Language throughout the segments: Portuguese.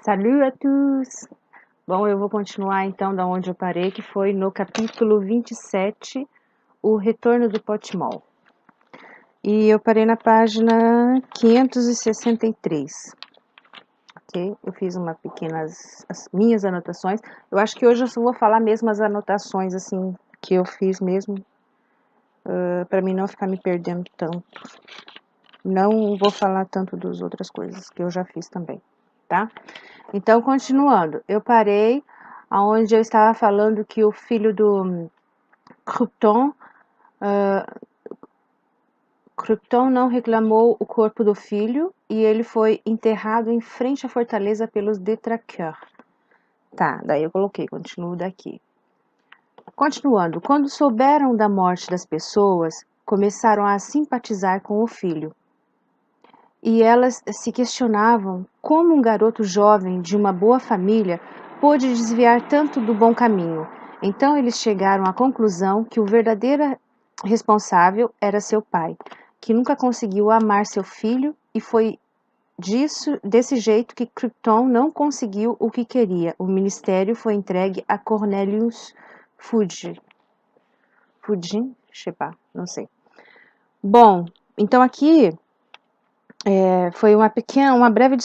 Salut à tous! Bom, eu vou continuar então da onde eu parei, que foi no capítulo 27, o retorno do Potmol. E eu parei na página 563. Ok? Eu fiz as minhas anotações. Eu acho que hoje eu só vou falar mesmo as anotações assim que eu fiz mesmo, para mim não ficar me perdendo tanto. Não vou falar tanto das outras coisas que eu já fiz também, tá? Então, continuando, eu parei aonde eu estava falando que o filho do Crouton não reclamou o corpo do filho e ele foi enterrado em frente à fortaleza pelos detraqueurs. Tá, daí eu coloquei, continuo daqui. Continuando, quando souberam da morte das pessoas, começaram a simpatizar com o filho. E elas se questionavam como um garoto jovem de uma boa família pôde desviar tanto do bom caminho. Então eles chegaram à conclusão que o verdadeiro responsável era seu pai, que nunca conseguiu amar seu filho e foi desse jeito que Krypton não conseguiu o que queria. O ministério foi entregue a Cornelius Fudge. Fudgin? Não sei. Bom, então aqui foi uma breve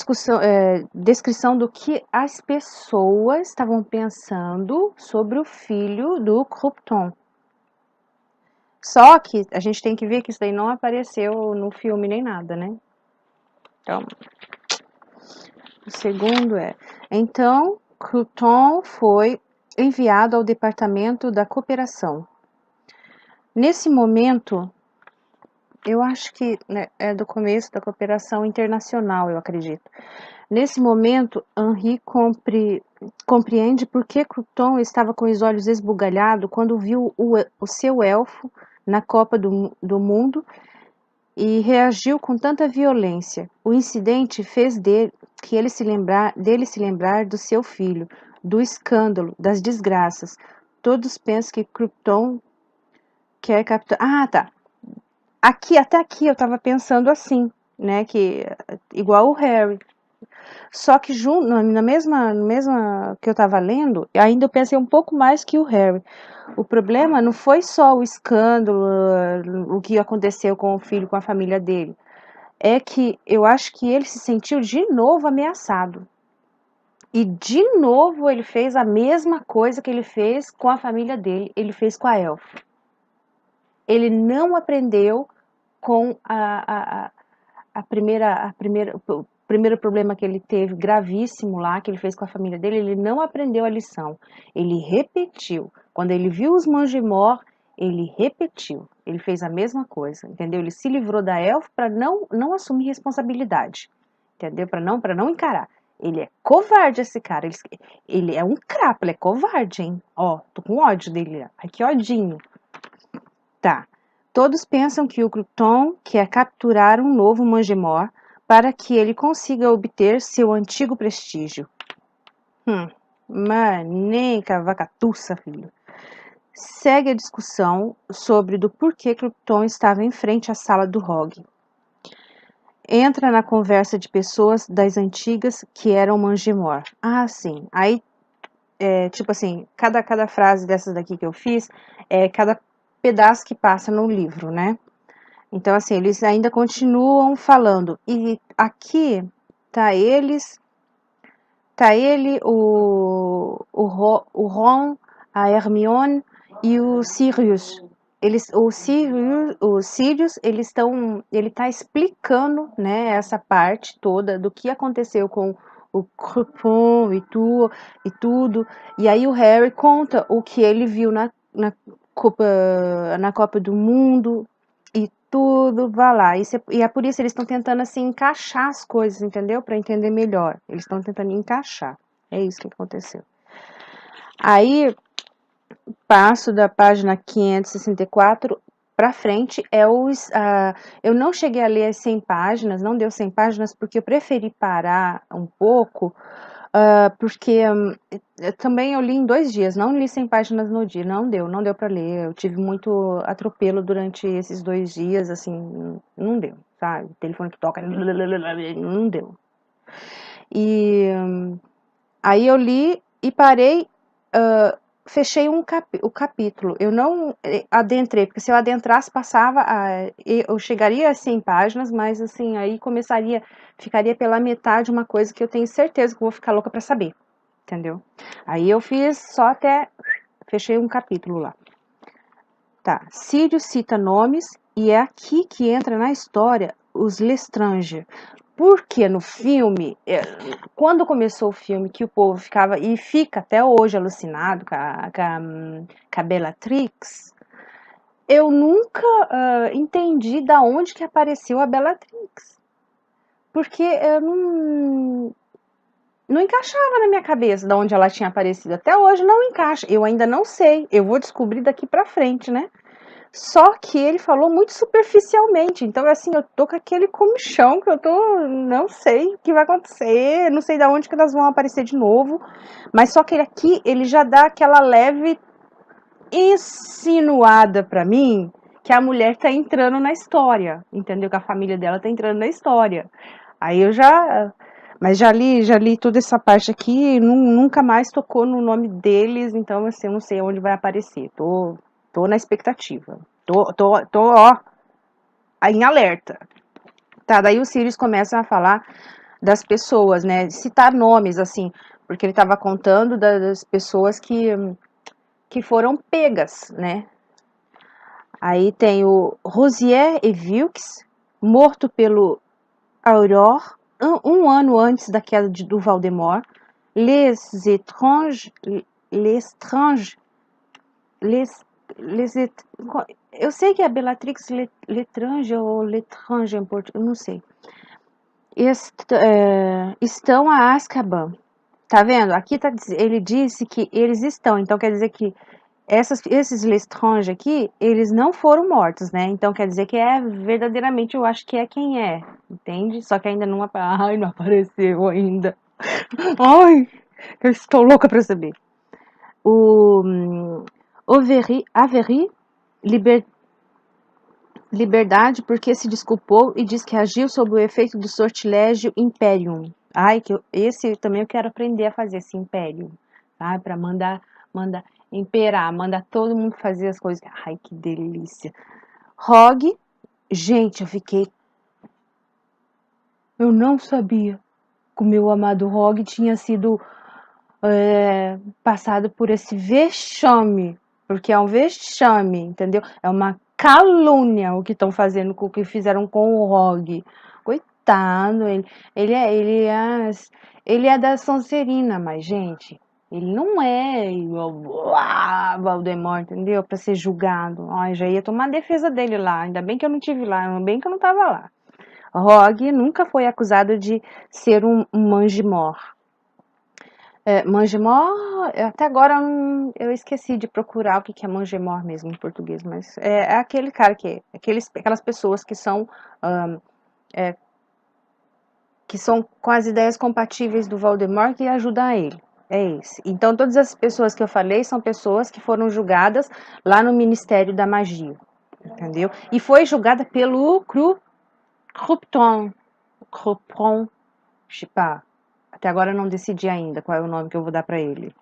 descrição do que as pessoas estavam pensando sobre o filho do Krypton. Só que a gente tem que ver que isso daí não apareceu no filme nem nada, né? Então, o segundo então, Krypton foi enviado ao Departamento da Cooperação. Nesse momento, eu acho que é do começo da cooperação internacional, eu acredito. Nesse momento, Henri compreende por que Krypton estava com os olhos esbugalhados quando viu o seu elfo na Copa do Mundo e reagiu com tanta violência. O incidente fez dele se lembrar do seu filho, do escândalo, das desgraças. Todos pensam que Krypton quer capturar... Ah, tá. Até aqui eu estava pensando assim, né, que igual o Harry. Só que na mesma que eu estava lendo, ainda eu pensei um pouco mais que o Harry. O problema não foi só o escândalo, o que aconteceu com o filho, com a família dele. É que eu acho que ele se sentiu de novo ameaçado. E de novo ele fez a mesma coisa que ele fez com a família dele, ele fez com a Elfa. Ele não aprendeu com o primeiro problema que ele teve, gravíssimo lá, que ele fez com a família dele, ele não aprendeu a lição. Ele repetiu. Quando ele viu os Mangemort, ele repetiu. Ele fez a mesma coisa, entendeu? Ele se livrou da elfa para não assumir responsabilidade, entendeu? Para não encarar. Ele é covarde, esse cara. Ele é um crapo, ele é covarde, hein? Ó, tô com ódio dele. Ai, que odinho. Tá. Todos pensam que o Krypton quer capturar um novo Mangemort para que ele consiga obter seu antigo prestígio. Maneca vacatuça, filho. Segue a discussão sobre do porquê Krypton estava em frente à sala do Rogue. Entra na conversa de pessoas das antigas que eram Mangemort. Ah, sim. Aí, tipo assim, cada frase dessas daqui que eu fiz é cada pedaço que passa no livro, né? Então, assim, eles ainda continuam falando. E aqui tá ele, o Ron, a Hermione e o Sirius. O Sirius, ele tá explicando, né, essa parte toda do que aconteceu com o Krypton e tudo. E aí o Harry conta o que ele viu na Copa do Mundo e tudo, vai lá. E é por isso que eles estão tentando assim encaixar as coisas, entendeu? Para entender melhor. Eles estão tentando encaixar. É isso que aconteceu. Aí, passo da página 564 para frente, eu não cheguei a ler as 100 páginas, não deu 100 páginas, porque eu preferi parar um pouco, porque também eu li em 2 dias, não li 100 páginas no dia, não deu para ler, eu tive muito atropelo durante esses 2 dias, assim, não deu, sabe? O telefone que toca, não deu. E aí eu li e parei, fechei o capítulo. Eu não adentrei, porque se eu adentrasse, eu chegaria a 100 páginas, mas assim, aí ficaria pela metade uma coisa que eu tenho certeza que eu vou ficar louca pra saber, entendeu? Aí eu fiz só fechei um capítulo lá. Tá, Sirius cita nomes e é aqui que entra na história os Lestrange. Porque no filme, quando começou o filme, que o povo ficava, e fica até hoje alucinado com a Bellatrix, eu nunca entendi da onde que apareceu a Bellatrix. Porque eu não encaixava na minha cabeça de onde ela tinha aparecido. Até hoje não encaixa. Eu ainda não sei. Eu vou descobrir daqui pra frente, né? Só que ele falou muito superficialmente. Então, assim, eu tô com aquele comichão que eu não sei o que vai acontecer, não sei de onde que elas vão aparecer de novo. Mas só que aqui, ele já dá aquela leve insinuada pra mim que a mulher tá entrando na história, entendeu? Que a família dela tá entrando na história. Aí mas já li toda essa parte aqui, nunca mais tocou no nome deles, então assim, eu não sei onde vai aparecer. Tô na expectativa. Ó, em alerta. Tá, daí o Sirius começa a falar das pessoas, né? Citar nomes, assim, porque ele tava contando das pessoas que foram pegas, né? Aí tem o Rosier e Wilkes, morto pelo Aurore, um ano antes da queda do Voldemort. Les étranges, eu sei que é Bellatrix Lestrange ou Lestrange em português, eu não sei. Estão a Azkaban. Tá vendo? Aqui ele disse que eles estão, então quer dizer que esses Lestrange aqui, eles não foram mortos, né? Então quer dizer que verdadeiramente, eu acho que é quem é, entende? Só que ainda não apareceu ainda. Ai, eu estou louca pra saber. O Avery liberdade porque se desculpou e diz que agiu sob o efeito do sortilégio Imperium. Ai, esse também eu quero aprender a fazer, esse Imperium, tá? Pra mandar imperar, mandar todo mundo fazer as coisas. Ai, que delícia. Rogue, gente, eu não sabia que o meu amado Rogue tinha sido passado por esse vexame, porque é um vexame, entendeu? É uma calúnia o que estão fazendo, o que fizeram com o Rogue. Coitado, ele é da Sonserina, mas gente, ele não é igual Voldemort, entendeu? Para ser julgado. Ai, já ia tomar a defesa dele lá. Ainda bem que eu não tive lá, ainda bem que eu não tava lá. Rogue nunca foi acusado de ser um Mangimor. Mangemor, até agora eu esqueci de procurar o que é Mangemor mesmo em português, mas é aquele cara aquelas pessoas que são com as ideias compatíveis do Voldemort e ajudam ele. É esse. Então todas as pessoas que eu falei são pessoas que foram julgadas lá no Ministério da Magia, entendeu? E foi julgada pelo Crupton, até agora eu não decidi ainda qual é o nome que eu vou dar para ele.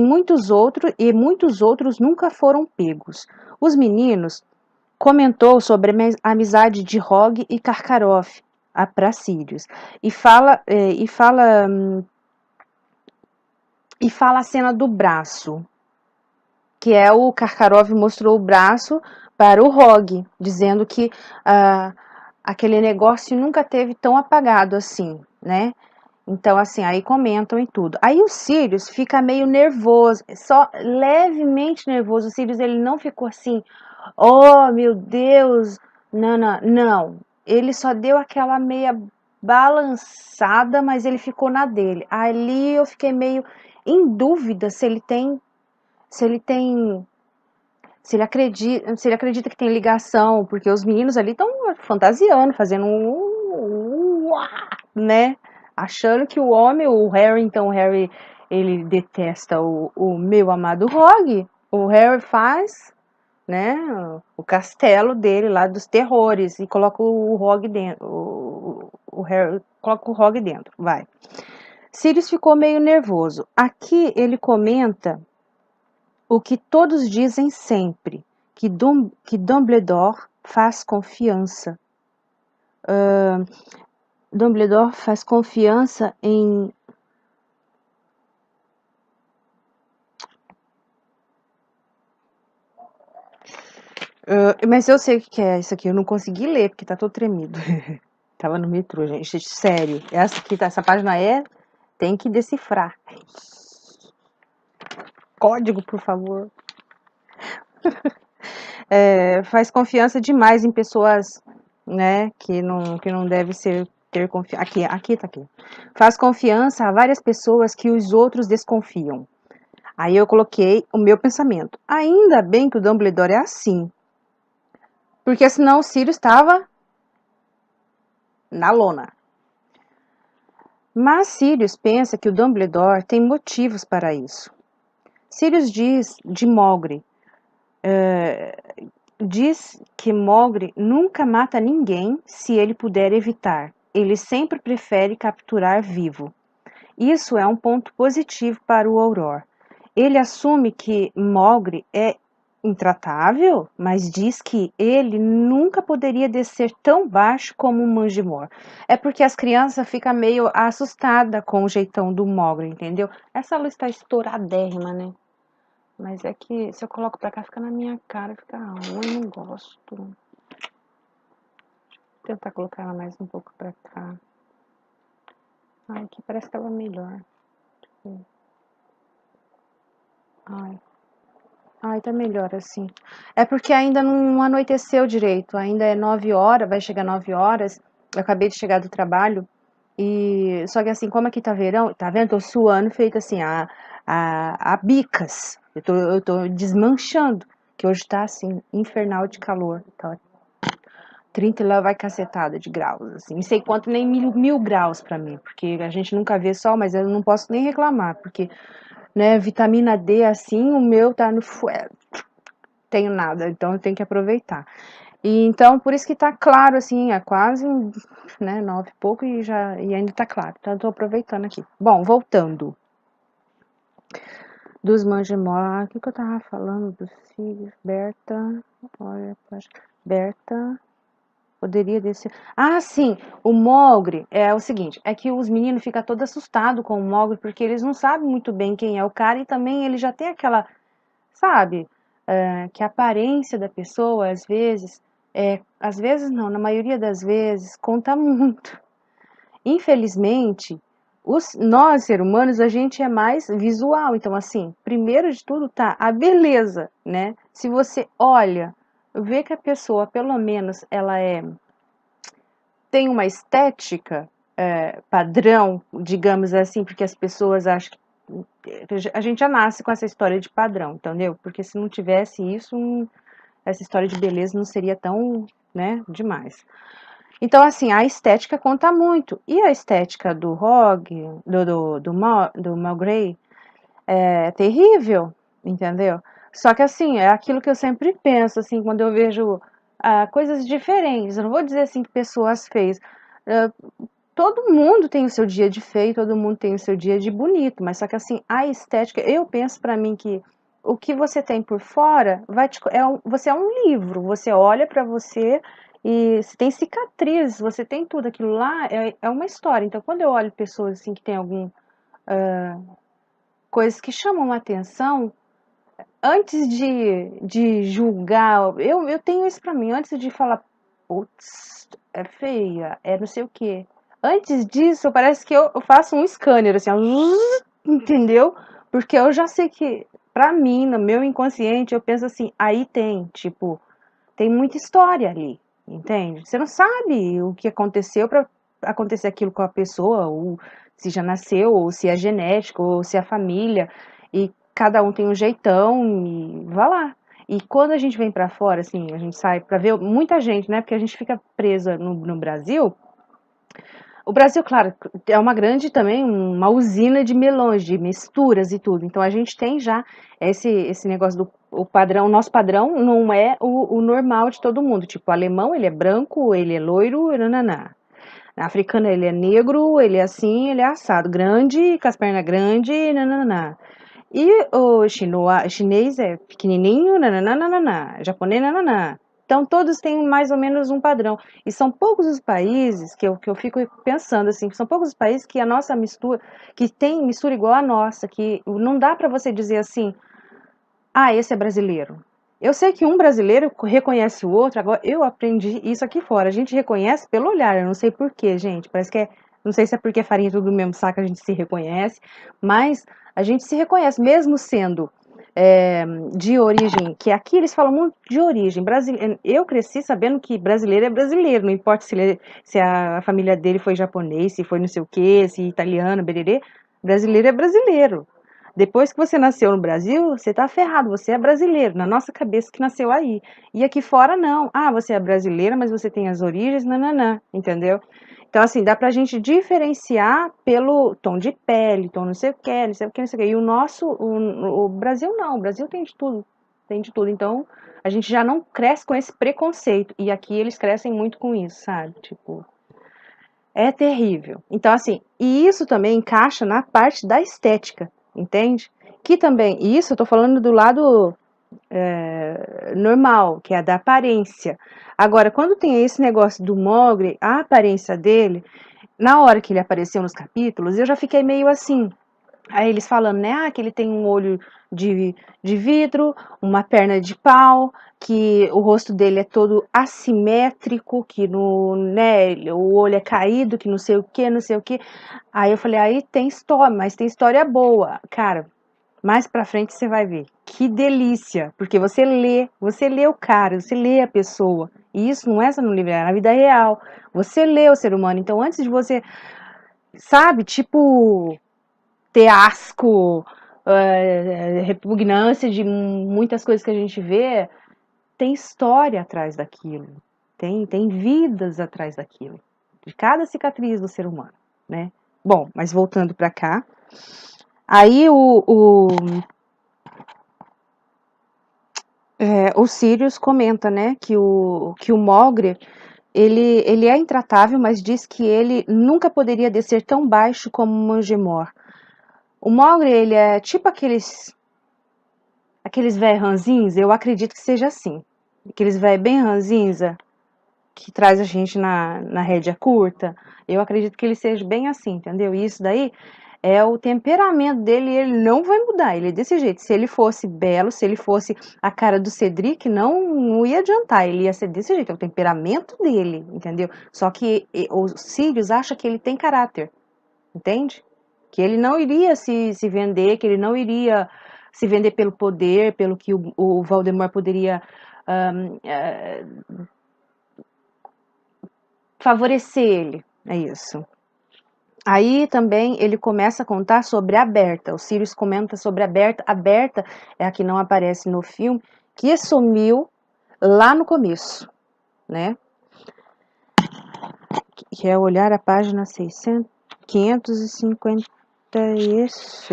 Muitos outros nunca foram pegos. Os meninos comentou sobre a amizade de Rogue e Karkaroff para Sirius e fala a cena do braço, que é o Karkaroff mostrou o braço para o Rogue, dizendo que aquele negócio nunca teve tão apagado assim, né? Então, assim, aí comentam e tudo. Aí o Sirius fica meio nervoso, só levemente nervoso. O Sirius, ele não ficou assim, oh, meu Deus, não. Ele só deu aquela meia balançada, mas ele ficou na dele. Ali eu fiquei meio em dúvida se ele acredita que tem ligação, porque os meninos ali estão fantasiando, fazendo né? Achando que o Harry, ele detesta o meu amado Rogue. O Harry faz, né, o castelo dele lá dos terrores e coloca o Rogue dentro, o Harry, coloca o Rogue dentro, vai. Sirius ficou meio nervoso. Aqui ele comenta o que todos dizem sempre, que Dumbledore faz confiança. Dumbledore faz confiança em... mas eu sei o que é isso aqui, eu não consegui ler, porque tá todo tremido. Tava no metrô, gente, sério. Essa aqui, essa página tem que decifrar. Código, por favor. Faz confiança demais em pessoas, né, que não deve ter confiança. Aqui tá aqui. Faz confiança a várias pessoas que os outros desconfiam. Aí eu coloquei o meu pensamento. Ainda bem que o Dumbledore é assim. Porque senão o Sirius estava na lona. Mas Sirius pensa que o Dumbledore tem motivos para isso. Sirius diz de Mogri. Diz que Mogri nunca mata ninguém se ele puder evitar. Ele sempre prefere capturar vivo. Isso é um ponto positivo para o Auror. Ele assume que Mogri é intratável, mas diz que ele nunca poderia descer tão baixo como um Mangimor. É porque as crianças ficam meio assustadas com o jeitão do Mogri, entendeu? Essa luz está estouradérrima, né? Mas é que se eu coloco pra cá, fica na minha cara, fica ruim, não gosto. Vou tentar colocar ela mais um pouco pra cá. Ai, aqui parece que tava melhor. Ai, tá melhor assim. É porque ainda não anoiteceu direito, ainda é 9 horas, vai chegar 9 horas. Eu acabei de chegar do trabalho. E só que assim, como aqui tá verão, tá vendo? Tô suando, feito assim, a bicas. Eu tô desmanchando, que hoje tá assim, infernal de calor. Tá 30 lá vai cacetada de graus, assim. Não sei quanto, nem mil graus pra mim, porque a gente nunca vê sol, mas eu não posso nem reclamar, porque, né, vitamina D assim, o meu tá no tenho nada, então eu tenho que aproveitar. E então, por isso que tá claro, assim, é quase, né, 9 e pouco e ainda tá claro. Então eu tô aproveitando aqui. Bom, voltando. Dos Manjimor, o que eu tava falando? Dos filhos, Berta, olha, Berta, poderia descer. Ah, sim, o Mogri é o seguinte, é que os meninos ficam todos assustados com o Mogri, porque eles não sabem muito bem quem é o cara e também ele já tem aquela, sabe, que a aparência da pessoa, às vezes não, na maioria das vezes, conta muito. Infelizmente, nós, seres humanos, a gente é mais visual. Então, assim, primeiro de tudo tá a beleza, né? Se você olha, vê que a pessoa, pelo menos, tem uma estética padrão, digamos assim, porque as pessoas acham que a gente já nasce com essa história de padrão, entendeu? Porque se não tivesse isso, essa história de beleza não seria tão, né, demais. Então, assim, a estética conta muito. E a estética do Rogue, do Mowgli, é terrível, entendeu? Só que, assim, é aquilo que eu sempre penso, assim, quando eu vejo coisas diferentes. Eu não vou dizer, assim, que pessoas feias. Todo mundo tem o seu dia de feio, todo mundo tem o seu dia de bonito, mas só que, assim, a estética, eu penso pra mim que o que você tem por fora você é um livro, você olha pra você e você tem cicatriz, você tem tudo aquilo lá, é uma história. Então, quando eu olho pessoas assim que tem algum coisas que chamam a atenção, antes de julgar, eu tenho isso pra mim, antes de falar, putz, é feia, é não sei o quê. Antes disso, parece que eu faço um scanner, assim, ó, entendeu? Porque eu já sei que, pra mim, no meu inconsciente, eu penso assim, aí tem, tipo, tem muita história ali, entende? Você não sabe o que aconteceu para acontecer aquilo com a pessoa, ou se já nasceu, ou se é genético, ou se é família, e cada um tem um jeitão e vá lá. E quando a gente vem para fora, assim, a gente sai para ver muita gente, né? Porque a gente fica presa no Brasil. O Brasil, claro, é uma grande também, uma usina de melões, de misturas e tudo. Então a gente tem já esse negócio do o padrão, o nosso padrão não é o normal de todo mundo. Tipo, o alemão, ele é branco, ele é loiro, nananá. Na africana ele é negro, ele é assim, ele é assado, grande, com as pernas grandes, nananã. E o chinês é pequenininho, nananana, japonês, nananã. Então todos têm mais ou menos um padrão. E são poucos os países que eu fico pensando assim, são poucos os países que a nossa mistura, que tem mistura igual a nossa, que não dá para você dizer assim, ah, esse é brasileiro. Eu sei que um brasileiro reconhece o outro, agora eu aprendi isso aqui fora. A gente reconhece pelo olhar, eu não sei porquê, gente. Parece que é, não sei se é porque é farinha tudo do mesmo saco, a gente se reconhece, mas a gente se reconhece, mesmo sendo de origem, que aqui eles falam muito de origem. Eu cresci sabendo que brasileiro é brasileiro, não importa se a família dele foi japonês, se foi não sei o quê, se italiano, bererê, brasileiro é brasileiro. Depois que você nasceu no Brasil, você tá ferrado, você é brasileiro, na nossa cabeça que nasceu aí. E aqui fora não. Ah, você é brasileira, mas você tem as origens, nananã, entendeu? Então, assim, dá pra gente diferenciar pelo tom de pele, tom não sei o que, não sei o que, não sei o que. E o Brasil não, o Brasil tem de tudo, tem de tudo. Então, a gente já não cresce com esse preconceito. E aqui eles crescem muito com isso, sabe? Tipo, é terrível. Então, assim, e isso também encaixa na parte da estética, entende? Que também, isso eu tô falando do lado normal, que é a da aparência. Agora, quando tem esse negócio do Mogli, a aparência dele, na hora que ele apareceu nos capítulos, eu já fiquei meio assim. Aí eles falando, né, que ele tem um olho de vidro, uma perna de pau, que o rosto dele é todo assimétrico, que no, né, o olho é caído, que não sei o que, não sei o que. Aí eu falei, aí tem história, mas tem história boa. Cara, mais pra frente você vai ver. Que delícia, porque você lê o cara, você lê a pessoa. E isso não é só no livro, é na vida real. Você lê o ser humano. Então, antes de você, sabe, tipo, ter asco, repugnância de muitas coisas que a gente vê, tem história atrás daquilo. Tem vidas atrás daquilo. De cada cicatriz do ser humano, né? Bom, mas voltando pra cá. Aí o Sirius comenta, né, que o Mogre, ele é intratável, mas diz que ele nunca poderia descer tão baixo como o Mangemor. O Mogre, ele é tipo aqueles véi ranzinhos, eu acredito que seja assim. Aqueles véi bem ranzinza, que traz a gente na rédea curta, eu acredito que ele seja bem assim, entendeu? E isso daí é o temperamento dele, ele não vai mudar, ele é desse jeito. Se ele fosse belo, se ele fosse a cara do Cedric, não ia adiantar, ele ia ser desse jeito, é o temperamento dele, entendeu? Só que o Sirius acha que ele tem caráter, entende? Que ele não iria se vender, que ele não iria se vender pelo poder, pelo que o Voldemort poderia favorecer ele, é isso. Aí também ele começa a contar sobre a Berta. O Sirius comenta sobre a Berta. A Berta é a que não aparece no filme, que sumiu lá no começo, né? Que é olhar a página 600, 556,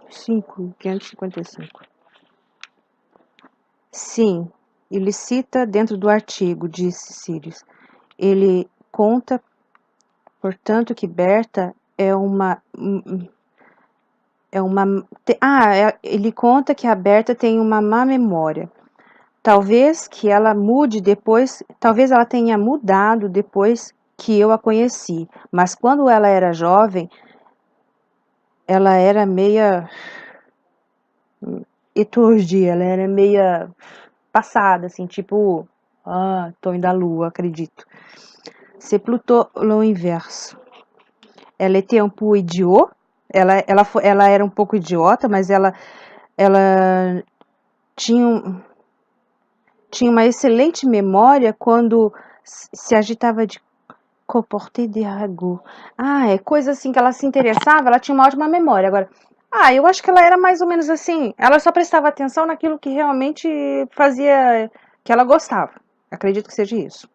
555. Sim, ele cita dentro do artigo, disse Sirius. Ele conta, portanto, que Berta é uma. Ele conta que a Berta tem uma má memória. Talvez que ela mude depois, talvez ela tenha mudado depois que eu a conheci. Mas quando ela era jovem, ela era meia eturdia, ela era meia passada, assim, tipo, tô indo à lua, acredito. C'est plutôt l'inverse. Ela était un peu idiot. Ela era um pouco idiota, mas ela tinha, tinha uma excelente memória quando se agitava de comporter de ragot. É coisa assim que ela se interessava, ela tinha uma ótima memória. Agora, eu acho que ela era mais ou menos assim, ela só prestava atenção naquilo que realmente fazia, que ela gostava. Acredito que seja isso.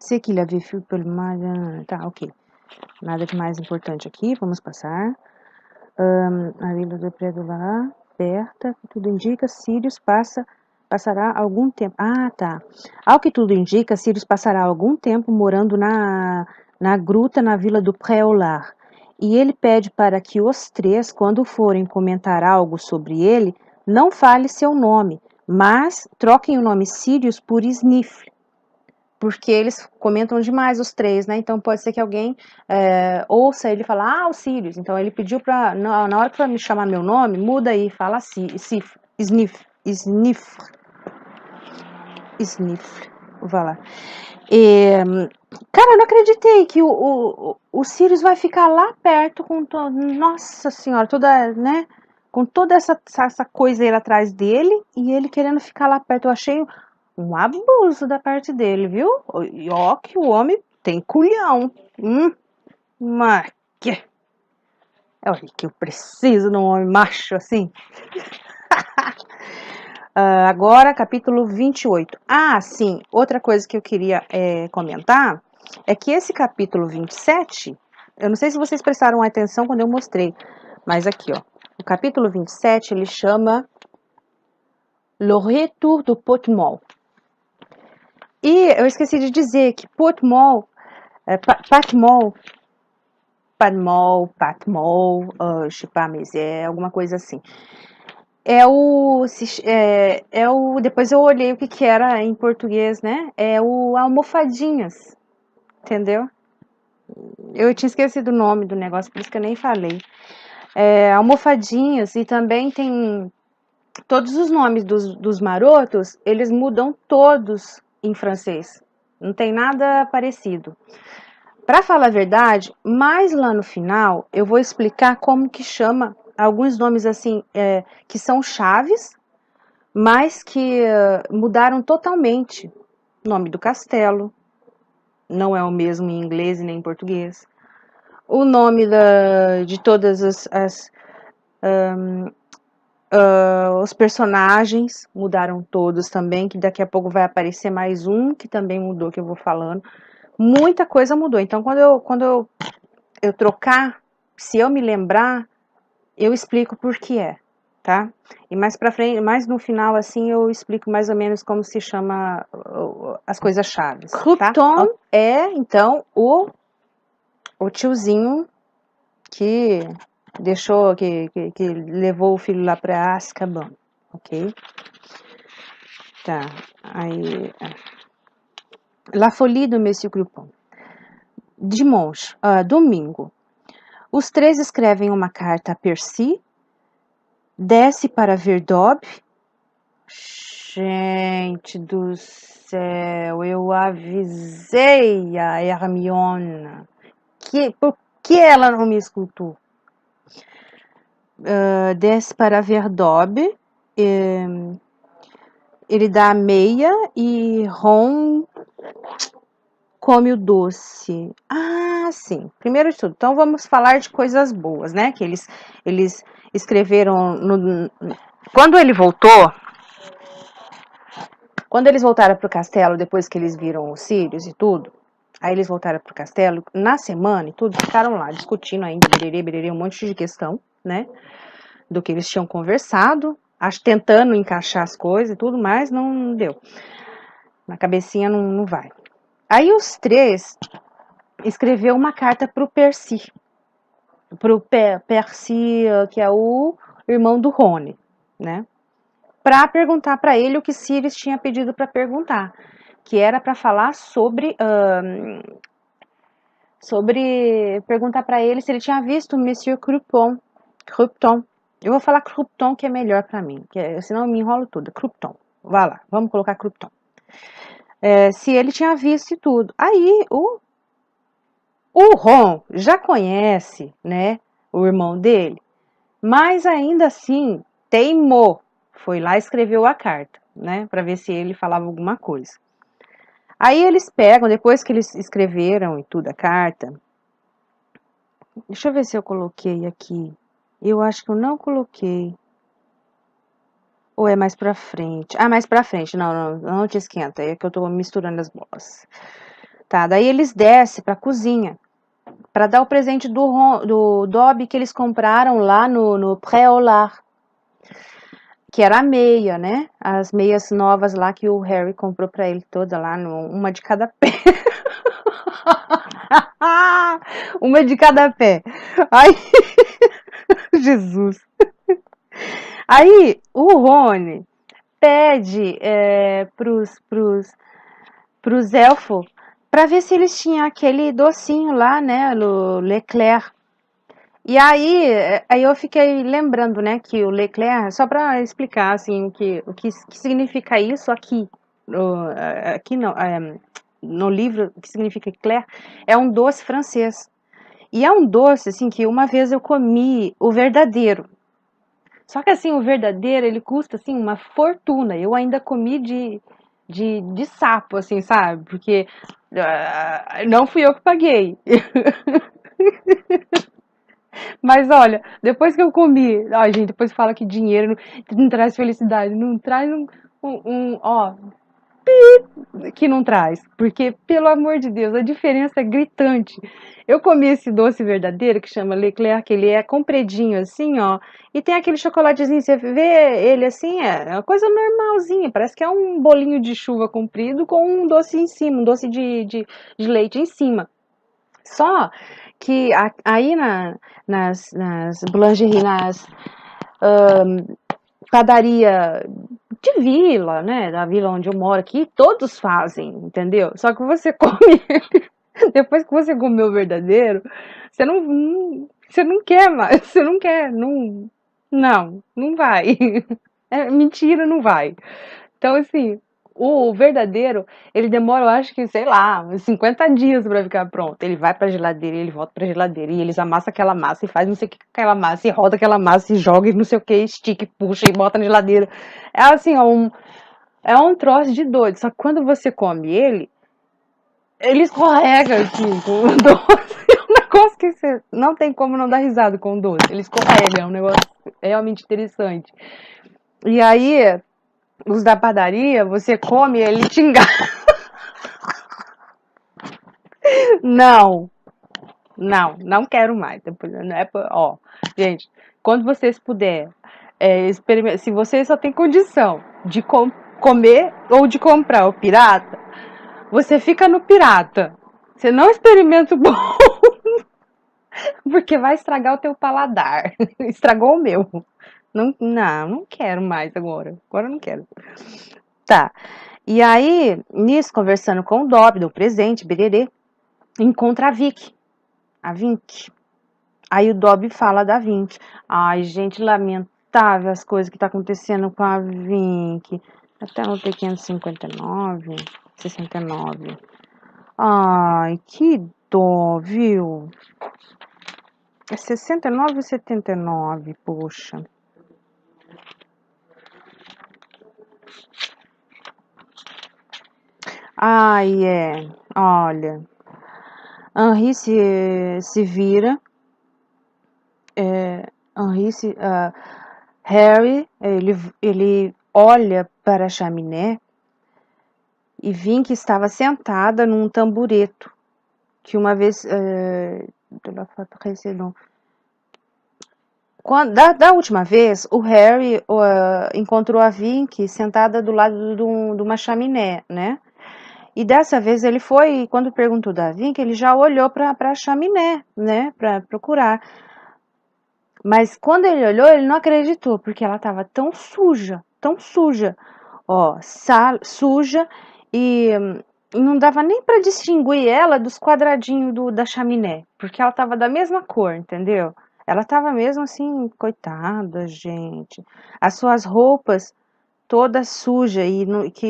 Se que ele havia fio pelo mar, tá, ok. Nada de mais importante aqui, vamos passar. A Vila do Prédio lá, Berta, tudo indica, Sirius passa passará algum tempo. Ah, tá. Ao que tudo indica, Sirius passará algum tempo morando na gruta na vila do Pré-Olar. E ele pede para que os três, quando forem comentar algo sobre ele, não fale seu nome, mas troquem o nome Sirius por Sniff. Porque eles comentam demais os três, né? Então pode ser que alguém ouça ele falar, o Sirius. Então ele pediu para, na hora que vai me chamar meu nome, muda aí, fala Sniff, Sniff, vai lá. Cara, eu não acreditei que o Sirius vai ficar lá perto com todo. Nossa senhora, toda, né? Com toda essa coisa aí atrás dele e ele querendo ficar lá perto. Eu achei um abuso da parte dele, viu? E ó, que o homem tem culhão. Mas que. Olha que eu preciso de um homem macho assim. Agora, capítulo 28. Ah, sim, outra coisa que eu queria comentar é que esse capítulo 27, eu não sei se vocês prestaram atenção quando eu mostrei, mas aqui, ó, o capítulo 27, ele chama Le Retour do Potmol. E eu esqueci de dizer que Potmol, Chipamizé, alguma coisa assim. Depois eu olhei o que era em português, né? É o almofadinhas, entendeu? Eu tinha esquecido o nome do negócio, por isso que eu nem falei. Almofadinhas, e também tem todos os nomes dos marotos, eles mudam todos em francês. Não tem nada parecido. Para falar a verdade, mais lá no final, eu vou explicar como que chama alguns nomes assim, que são chaves, mas que mudaram totalmente. O nome do castelo não é o mesmo em inglês e nem em português. O nome de todas os personagens mudaram todos também, que daqui a pouco vai aparecer mais um que também mudou, que eu vou falando. Muita coisa mudou. Então, quando eu trocar, se eu me lembrar, eu explico por que é, tá? E mais pra frente, mais no final, assim, eu explico mais ou menos como se chama as coisas chaves. Krypton tá? É, então, o tiozinho que deixou, que levou o filho lá pra Azkaban, ok? Tá, aí... La Folie do Monsieur Krypton. Dimanche, domingo. Os três escrevem uma carta a Percy, desce para Verdob. Gente do céu, eu avisei a Hermione. Por que ela não me escutou? Desce para Verdob. Ele dá a meia e Ron come o doce. Ah, sim. Primeiro de tudo, então vamos falar de coisas boas, né? Que eles escreveram quando ele voltou. Quando eles voltaram para o castelo, depois que eles viram os Sirius e tudo, aí eles voltaram para o castelo, na semana e tudo, ficaram lá discutindo ainda, bererê, um monte de questão, né? Do que eles tinham conversado, tentando encaixar as coisas e tudo, mas não deu. Na cabecinha não vai. Aí os três escreveu uma carta pro Percy. Pro Percy, que é o irmão do Rony, né? Para perguntar para ele o que Sirius tinha pedido para perguntar, que era para falar sobre perguntar para ele se ele tinha visto o Monsieur Krypton. Eu vou falar Krypton, que é melhor para mim, senão eu me enrolo tudo. Krypton. Vai lá, vamos colocar Krypton. Se ele tinha visto e tudo. Aí o Ron já conhece, né, o irmão dele, mas ainda assim teimou. Foi lá e escreveu a carta, né, para ver se ele falava alguma coisa. Aí eles pegam, depois que eles escreveram e tudo a carta, deixa eu ver se eu coloquei aqui. Eu acho que eu não coloquei. Ou é mais pra frente? Ah, mais pra frente. Não te esquenta. É que eu tô misturando as bolas. Tá, daí eles descem pra cozinha. Pra dar o presente do Dobby que eles compraram lá no Pré-Olar. que era a meia, né? As meias novas lá que o Harry comprou pra ele toda lá, uma de cada pé. Uma de cada pé. Aí, Jesus. Aí, o Rony pede pros elfos pra ver se eles tinham aquele docinho lá, né? O Leclerc. E aí eu fiquei lembrando, né, que o Leclerc, só para explicar assim que significa isso aqui, aqui não, no livro, o que significa Eclair, é um doce francês. E é um doce assim que uma vez eu comi o verdadeiro. Só que assim, o verdadeiro, ele custa assim uma fortuna. Eu ainda comi de sapo, assim, sabe? Porque não fui eu que paguei. Mas olha, depois que eu comi, ai gente, depois fala que dinheiro não traz felicidade, não traz ó, que não traz, porque pelo amor de Deus, a diferença é gritante. Eu comi esse doce verdadeiro que chama Leclerc, que ele é compridinho assim, ó, e tem aquele chocolatezinho, você vê ele assim, é uma coisa normalzinha, parece que é um bolinho de chuva comprido com um doce em cima, um doce de leite em cima. Só que aí nas boulangeries, nas padaria de vila, né? Da vila onde eu moro aqui, todos fazem, entendeu? Só que você come, depois que você comeu o verdadeiro, você não quer mais, você não quer, não vai. É mentira, não vai. Então, assim, o verdadeiro, ele demora, eu acho que, sei lá, uns 50 dias pra ficar pronto. Ele vai pra geladeira, ele volta pra geladeira, e eles amassam aquela massa e faz não sei o que com aquela massa, e roda aquela massa, e joga e não sei o que, estica, e puxa e bota na geladeira. É assim, é um troço de doido. Só que quando você come ele escorrega, assim, com o doce. É um negócio que você não tem como não dar risada com o doce. Ele escorrega, é um negócio realmente interessante. E aí, os da padaria, você come, ele te engana. Não, não quero mais. Depois, não é, ó, gente, quando vocês puderem, se vocês só têm condição de comer ou de comprar o pirata, você fica no pirata. Você não experimenta o bom, porque vai estragar o teu paladar. Estragou o meu. Não quero mais agora. Agora eu não quero. Tá. E aí, nisso, conversando com o Dobby, do presente, bererê, encontra a Vink. Aí o Dobby fala da Vink. Ai, gente, lamentável as coisas que tá acontecendo com a Vink. Até anotei 559, 69. Ai, que dó, viu? É 69 ou 79, poxa. Ai, olha. Henri se vira. Harry, ele olha para a chaminé e vi que estava sentada num tambureto, que uma vez, da última vez, o Harry encontrou a Vink sentada do lado de uma chaminé, né? E dessa vez ele foi, e quando perguntou da Vink, ele já olhou para a chaminé, né? Para procurar. Mas quando ele olhou, ele não acreditou, porque ela estava tão suja, ó, suja, e não dava nem para distinguir ela dos quadradinhos da chaminé, porque ela estava da mesma cor, entendeu? Ela estava mesmo assim, coitada, gente. As suas roupas todas sujas e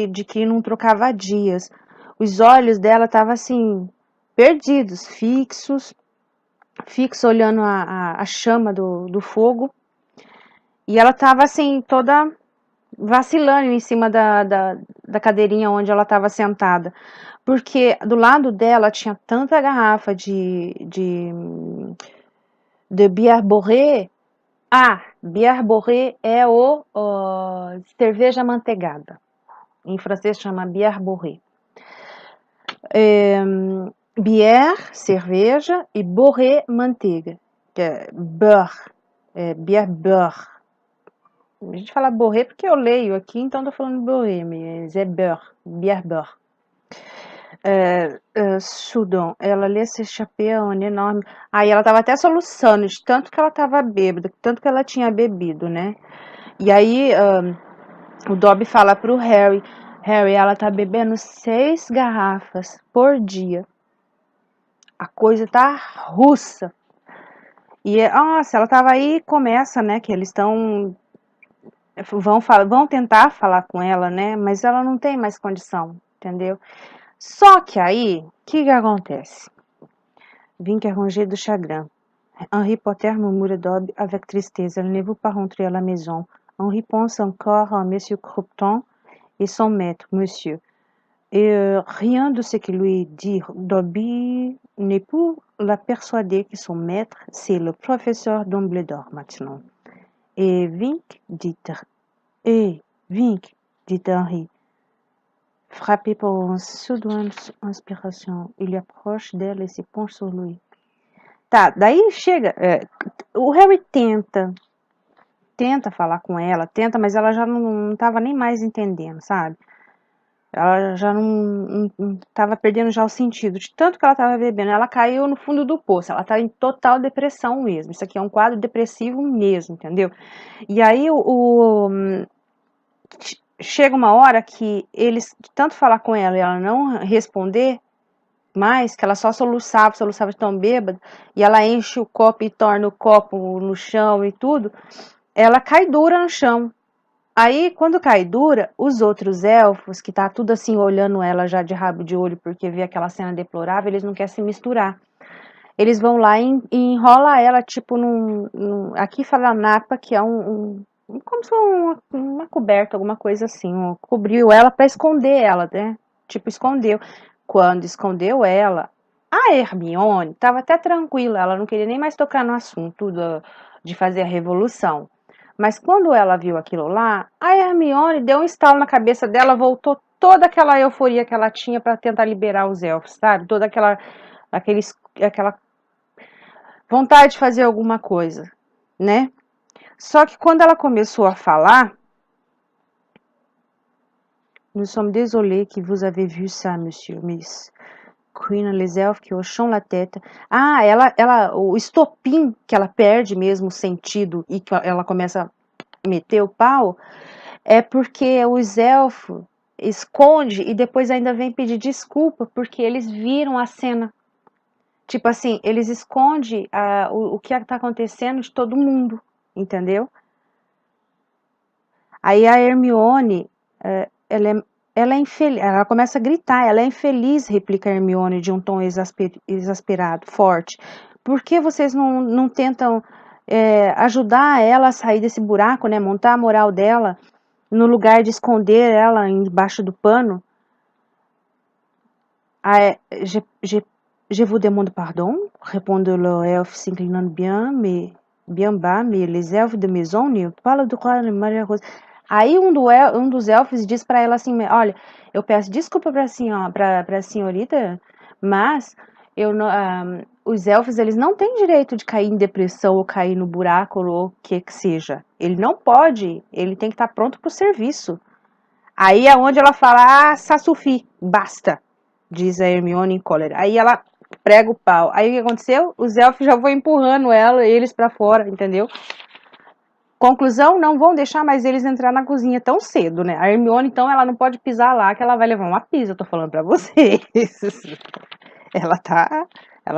de que não trocava há dias. Os olhos dela estavam assim, perdidos, fixo olhando a chama do fogo. E ela estava assim, toda vacilando em cima da cadeirinha onde ela estava sentada. Porque do lado dela tinha tanta garrafa de Bière Boré. Ah, Bière Boré é cerveja manteigada. Em francês chama Bière Boré. Bière, cerveja, e Boré, manteiga. Que é beurre. Bière beurre. A gente fala borré porque eu leio aqui, então tô falando borré, mas é beurre, bière beurre. Soudan, ela lê esse chapéu enorme. Aí ela tava até soluçando, de tanto que ela tava bêbada, tanto que ela tinha bebido, né? E aí o Dobby fala pro Harry, Harry, ela tá bebendo 6 garrafas por dia. A coisa tá russa. E, nossa, ela tava aí, começa, né, que eles vão tentar falar com ela, né, mas ela não tem mais condição, entendeu? Só que aí, o que acontece? Vink é rongé de chagrin. Henri Potter murmura Dobby avec tristesse. Elle ne veut pas rentrer à la maison. Henri pense encore à Monsieur Croupton et son maître, Monsieur. Et rien de ce que lui dit Dobby n'est pour la persuader que son maître, c'est le professeur Dumbledore maintenant. Et Vink, dit Henri, frappé par une soudaine inspiration, il approche d'elle et se penche sur lui. Tá, daí chega, o Harry tenta falar com ela, mas ela já não tava nem mais entendendo, sabe? Ela já não tava perdendo já o sentido, de tanto que ela tava bebendo. Ela caiu no fundo do poço, ela tá em total depressão mesmo. Isso aqui é um quadro depressivo mesmo, entendeu? E aí chega uma hora que eles, de tanto falar com ela e ela não responder mais, que ela só soluçava de tão bêbada, e ela enche o copo e torna o copo no chão e tudo, ela cai dura no chão. Aí, quando cai dura, os outros elfos, que tá tudo assim olhando ela já de rabo de olho porque vê aquela cena deplorável, eles não querem se misturar. Eles vão lá e enrola ela, tipo, aqui fala napa, que é como se fosse uma coberta, alguma coisa assim. Cobriu ela para esconder ela, né? Tipo, escondeu. Quando escondeu ela, a Hermione estava até tranquila, ela não queria nem mais tocar no assunto de fazer a revolução. Mas quando ela viu aquilo lá, a Hermione deu um estalo na cabeça dela, voltou toda aquela euforia que ela tinha para tentar liberar os elfos, sabe? Toda aquela vontade de fazer alguma coisa, né? Só que quando ela começou a falar, nous sommes désolés que vous avez vu ça, monsieur, miss. Queen, les elfes que hocham la tête. Ah, o estopim que ela perde mesmo o sentido e que ela começa a meter o pau, é porque os elfos esconde e depois ainda vem pedir desculpa porque eles viram a cena. Tipo assim, eles escondem o que está acontecendo de todo mundo, entendeu? Aí a Hermione, ela é infeliz, ela começa a gritar, ela é infeliz, replica a Hermione de um tom exasperado, forte. Por que vocês não tentam ajudar ela a sair desse buraco, né? Montar a moral dela, no lugar de esconder ela embaixo do pano? Je vous demande pardon, répondit le elfe s'inclinant bien bas, mais les elfes de maison ne parlent de quoi malheureuse. Aí um dos elfos diz para ela assim, olha, eu peço desculpa para a senhorita, mas os elfos eles não têm direito de cair em depressão ou cair no buraco ou o que seja. Ele não pode, ele tem que estar pronto para o serviço. Aí é onde ela fala, Sassufi, basta, diz a Hermione em cólera. Aí ela prega o pau. Aí o que aconteceu? Os elfos já vão empurrando eles para fora, entendeu? Conclusão, não vão deixar mais eles entrar na cozinha tão cedo, né? A Hermione, então, ela não pode pisar lá, que ela vai levar uma pisa, eu tô falando pra vocês. Ela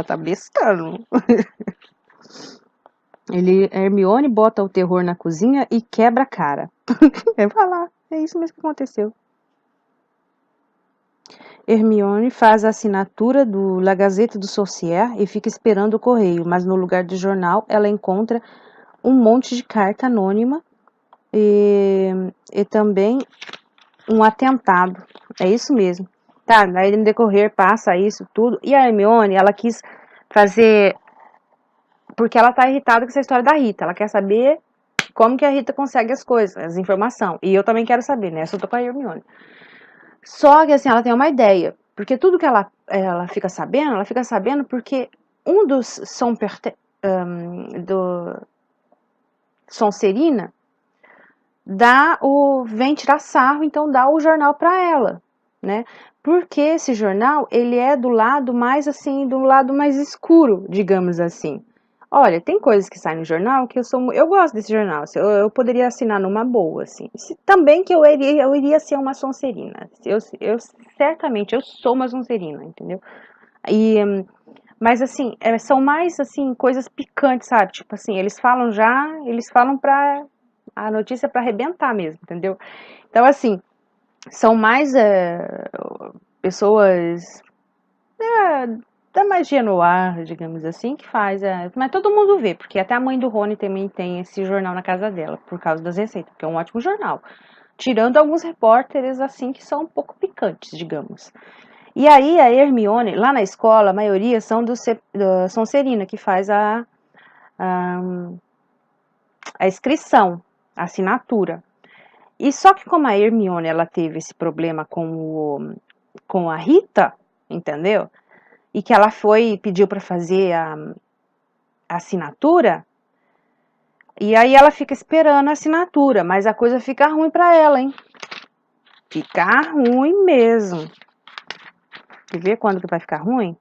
tá bestando. A Hermione bota o terror na cozinha e quebra a cara. Vai lá, é isso mesmo que aconteceu. Hermione faz a assinatura do La Gazette do Sorcier e fica esperando o correio, mas no lugar do jornal ela encontra um monte de carta anônima e também um atentado. É isso mesmo. Tá, daí no decorrer passa isso tudo. E a Hermione, ela quis fazer... Porque ela tá irritada com essa história da Rita. Ela quer saber como que a Rita consegue as coisas, as informações. E eu também quero saber, né? Eu tô com a Hermione. Só que assim, ela tem uma ideia. Porque tudo que ela fica sabendo porque um dos Sonserina vem tirar sarro, então dá o jornal para ela, né? Porque esse jornal, ele é do lado mais assim, do lado mais escuro, digamos assim. Olha, tem coisas que saem no jornal que eu gosto desse jornal, eu poderia assinar numa boa, assim. Também que eu iria ser uma Sonserina. Certamente, eu sou uma Sonserina, entendeu? E, mas assim, são mais assim, coisas picantes, sabe? Tipo assim, eles falam pra a notícia para arrebentar mesmo, entendeu? Então, assim, são mais pessoas da magia no ar, digamos assim, que faz. Mas todo mundo vê, porque até a mãe do Rony também tem esse jornal na casa dela, por causa das receitas, que é um ótimo jornal. Tirando alguns repórteres, assim, que são um pouco picantes, digamos. E aí, a Hermione, lá na escola, a maioria são do Sonserina, que faz a inscrição, a assinatura. E só que como a Hermione ela teve esse problema com a Rita, entendeu? E que ela foi e pediu para fazer a assinatura, e aí ela fica esperando a assinatura, mas a coisa fica ruim para ela, hein? Fica ruim mesmo. Quer ver quando que vai ficar ruim?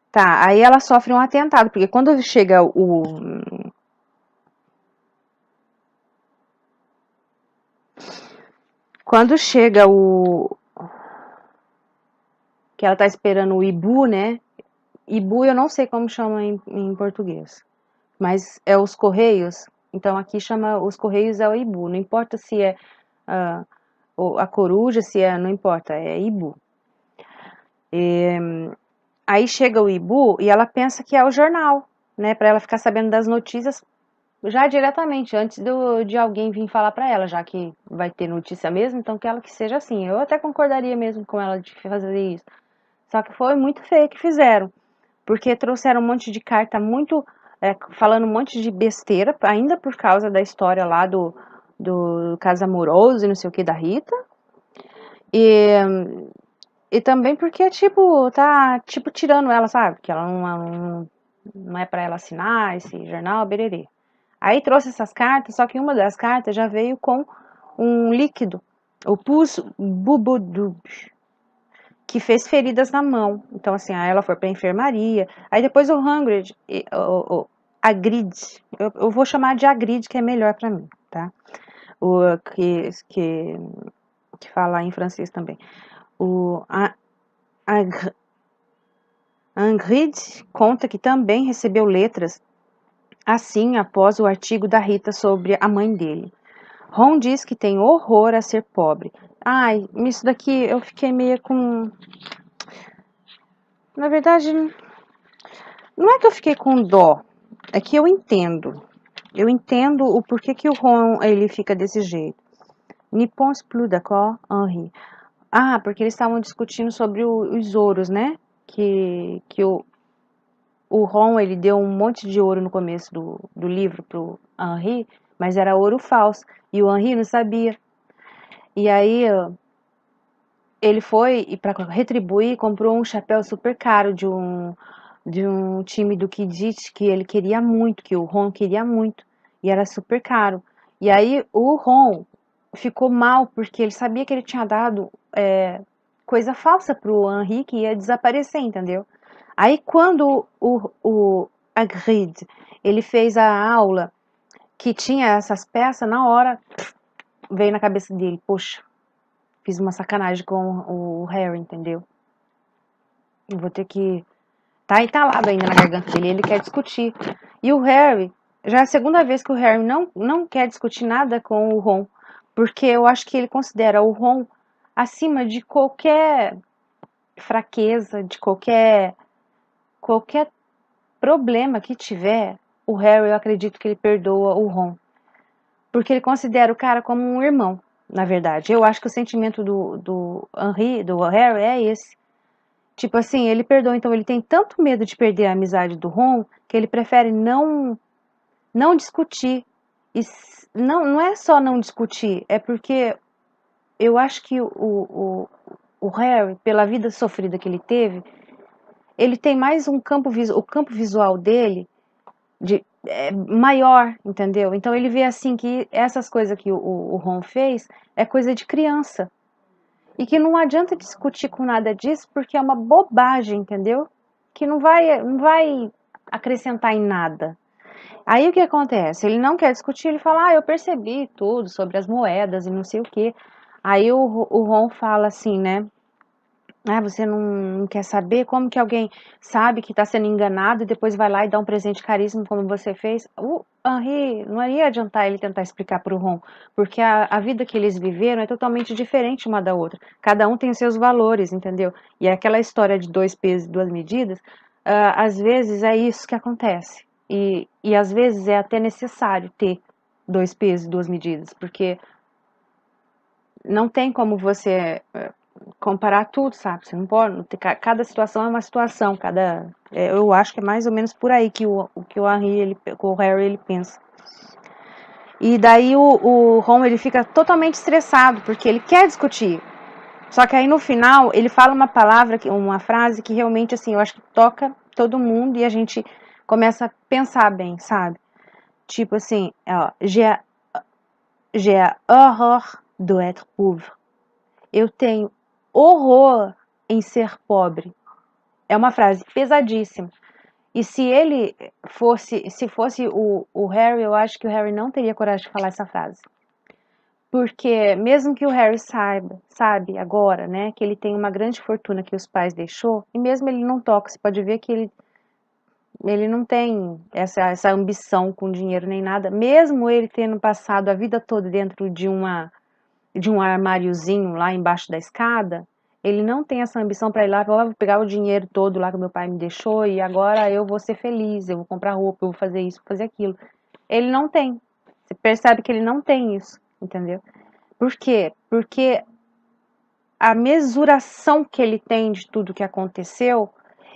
Tá, aí ela sofre um atentado, porque quando chega Quando chega que ela tá esperando o Ibu, né? Ibu eu não sei como chama em português, mas é os Correios. Então aqui chama os Correios é o Ibu. Não importa se é a, a coruja, se é, não importa, é Ibu. Aí chega o Ibu e ela pensa que é o jornal, né? Para ela ficar sabendo das notícias já diretamente, antes de alguém vir falar para ela, já que vai ter notícia mesmo, então que ela que seja assim. Eu até concordaria mesmo com ela de fazer isso. Só que foi muito feio que fizeram, porque trouxeram um monte de carta muito, falando um monte de besteira, ainda por causa da história lá do caso amoroso e não sei o que da Rita. E também porque, tipo, tá, tipo, tirando ela, sabe? Que ela não é pra ela assinar esse jornal, bererê. Aí trouxe essas cartas, só que uma das cartas já veio com um líquido, o pus bubudub, que fez feridas na mão. Então, assim, aí ela foi pra enfermaria. Aí depois o Hagrid, o Hagrid, eu vou chamar de Hagrid, que é melhor pra mim, tá? O que fala em francês também. O Hagrid conta que também recebeu letras assim após o artigo da Rita sobre a mãe dele. Ron diz que tem horror a ser pobre. Ai, isso daqui eu fiquei meio com... Na verdade, não é que eu fiquei com dó, é que eu entendo. Eu entendo o porquê que o Ron ele fica desse jeito. N'y pense plus, d'accord, Henri? Ah, porque eles estavam discutindo sobre os ouros, né? Que o Ron ele deu um monte de ouro no começo do livro pro Henri, mas era ouro falso. E o Henri não sabia. E aí ele foi e para retribuir comprou um chapéu super caro de um time do Quidditch que ele queria muito, que o Ron queria muito, e era super caro. E aí o Ron ficou mal porque ele sabia que ele tinha dado coisa falsa pro Henri que ia desaparecer, entendeu? Aí quando o Hagrid ele fez a aula que tinha essas peças, na hora veio na cabeça dele, poxa, fiz uma sacanagem com o Harry, entendeu? Eu vou ter que... Tá entalado ainda na garganta dele, ele quer discutir. E o Harry, já é a segunda vez que o Harry não quer discutir nada com o Ron, porque eu acho que ele considera o Ron acima de qualquer fraqueza, de qualquer problema que tiver, o Harry, eu acredito que ele perdoa o Ron. Porque ele considera o cara como um irmão, na verdade. Eu acho que o sentimento do Henry, do Harry, é esse. Tipo assim, ele perdoa, então ele tem tanto medo de perder a amizade do Ron, que ele prefere não discutir. E não é só não discutir, é porque eu acho que o Harry, pela vida sofrida que ele teve, ele tem mais o campo visual dele maior, entendeu? Então ele vê assim que essas coisas que o Ron fez é coisa de criança. E que não adianta discutir com nada disso, porque é uma bobagem, entendeu? Que não vai acrescentar em nada. Aí o que acontece? Ele não quer discutir, ele fala, eu percebi tudo sobre as moedas e não sei o quê. Aí o Ron fala assim, né? Você não quer saber como que alguém sabe que está sendo enganado e depois vai lá e dá um presente caríssimo como você fez? O Henri, não ia adiantar ele tentar explicar para o Ron, porque a vida que eles viveram é totalmente diferente uma da outra. Cada um tem os seus valores, entendeu? E aquela história de 2 pesos e 2 medidas, às vezes é isso que acontece. E às vezes é até necessário ter 2 pesos e 2 medidas, porque não tem como você comparar tudo, sabe? Você não pode. Cada situação é uma situação. Eu acho que é mais ou menos por aí que o Harry ele pensa. E daí o Ron ele fica totalmente estressado porque ele quer discutir. Só que aí no final ele fala uma frase que realmente assim eu acho que toca todo mundo e a gente começa a pensar bem, sabe? Tipo assim, j'ai horreur d'être pauvre. Eu tenho horror em ser pobre. É uma frase pesadíssima. E se fosse o Harry, eu acho que o Harry não teria coragem de falar essa frase. Porque mesmo que o Harry sabe agora, né, que ele tem uma grande fortuna que os pais deixou, e mesmo ele não toca, você pode ver que ele não tem essa ambição com dinheiro nem nada, mesmo ele tendo passado a vida toda dentro de um armáriozinho lá embaixo da escada, ele não tem essa ambição para ir lá, vou pegar o dinheiro todo lá que meu pai me deixou e agora eu vou ser feliz, eu vou comprar roupa, eu vou fazer isso, vou fazer aquilo. Ele não tem. Você percebe que ele não tem isso, entendeu? Por quê? Porque a mesuração que ele tem de tudo que aconteceu,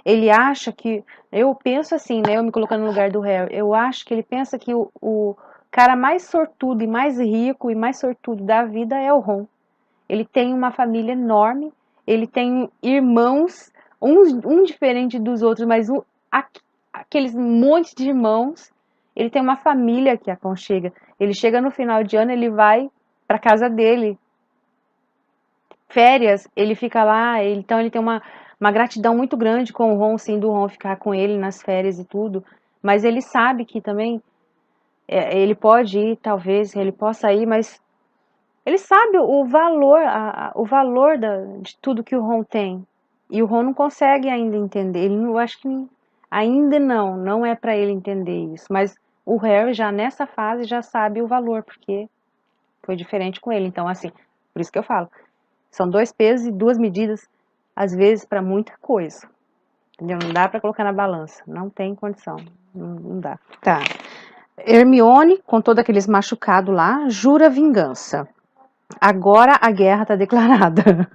ele acha que, eu penso assim, né, eu me colocando no lugar do Harry, eu acho que ele pensa que o cara mais sortudo e mais rico e mais sortudo da vida é o Ron. Ele tem uma família enorme, ele tem irmãos, um diferente dos outros, mas aqueles monte de irmãos. Ele tem uma família que aconchega. Ele chega no final de ano, ele vai para casa dele. Férias, ele fica lá, então ele tem uma gratidão muito grande com o Ron, sim, do Ron ficar com ele nas férias e tudo. Mas ele sabe que também ele pode ir, talvez, ele possa ir, mas ele sabe o valor, o valor de tudo que o Ron tem. E o Ron não consegue ainda entender. Ele não, acho que ainda não é para ele entender isso. Mas o Harry já nessa fase já sabe o valor, porque foi diferente com ele. Então, assim, por isso que eu falo, são 2 pesos e 2 medidas, às vezes, para muita coisa. Entendeu? Não dá para colocar na balança. Não tem condição. Não dá. Tá. Hermione, com todos aqueles machucados lá, jura vingança. Agora a guerra está declarada.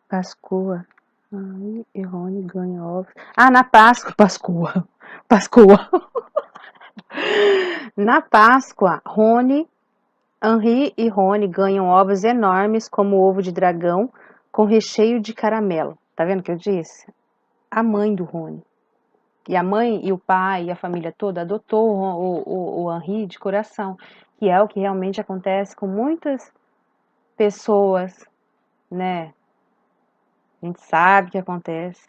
Pascoa. Ai, e Rony ganha ovos. Na Páscoa. Pascoa. Na Páscoa, Henri e Rony ganham ovos enormes como o ovo de dragão com recheio de caramelo. Tá vendo o que eu disse? A mãe do Rony. E a mãe e o pai e a família toda adotou o Henri de coração, que é o que realmente acontece com muitas pessoas, né? A gente sabe que acontece,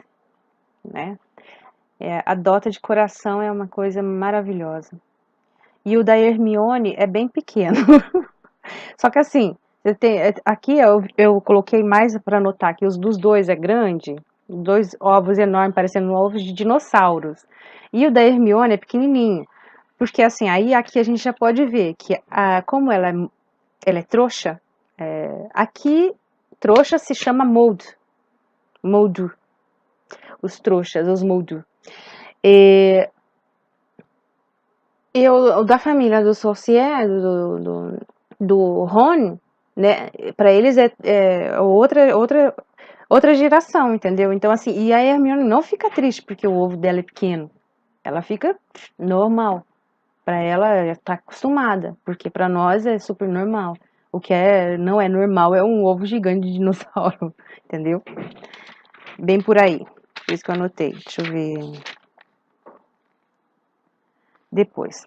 né? Adota de coração é uma coisa maravilhosa. E o da Hermione é bem pequeno. Só que assim, aqui eu coloquei mais para notar que os dos dois é grande, 2 ovos enormes parecendo ovos de dinossauros. E o da Hermione é pequenininho. Porque assim, aí aqui a gente já pode ver que como ela é trouxa, aqui trouxa se chama Moldu. Os trouxas, os Moldu. O da família do Sorcier, do Ron, né? Para eles é outra geração, entendeu? Então assim, e a Hermione não fica triste porque o ovo dela é pequeno. Ela fica normal. Para ela está acostumada, porque para nós é super normal. O que não é normal é um ovo gigante de dinossauro, entendeu? Bem por aí. Por isso que eu anotei. Deixa eu ver. Depois.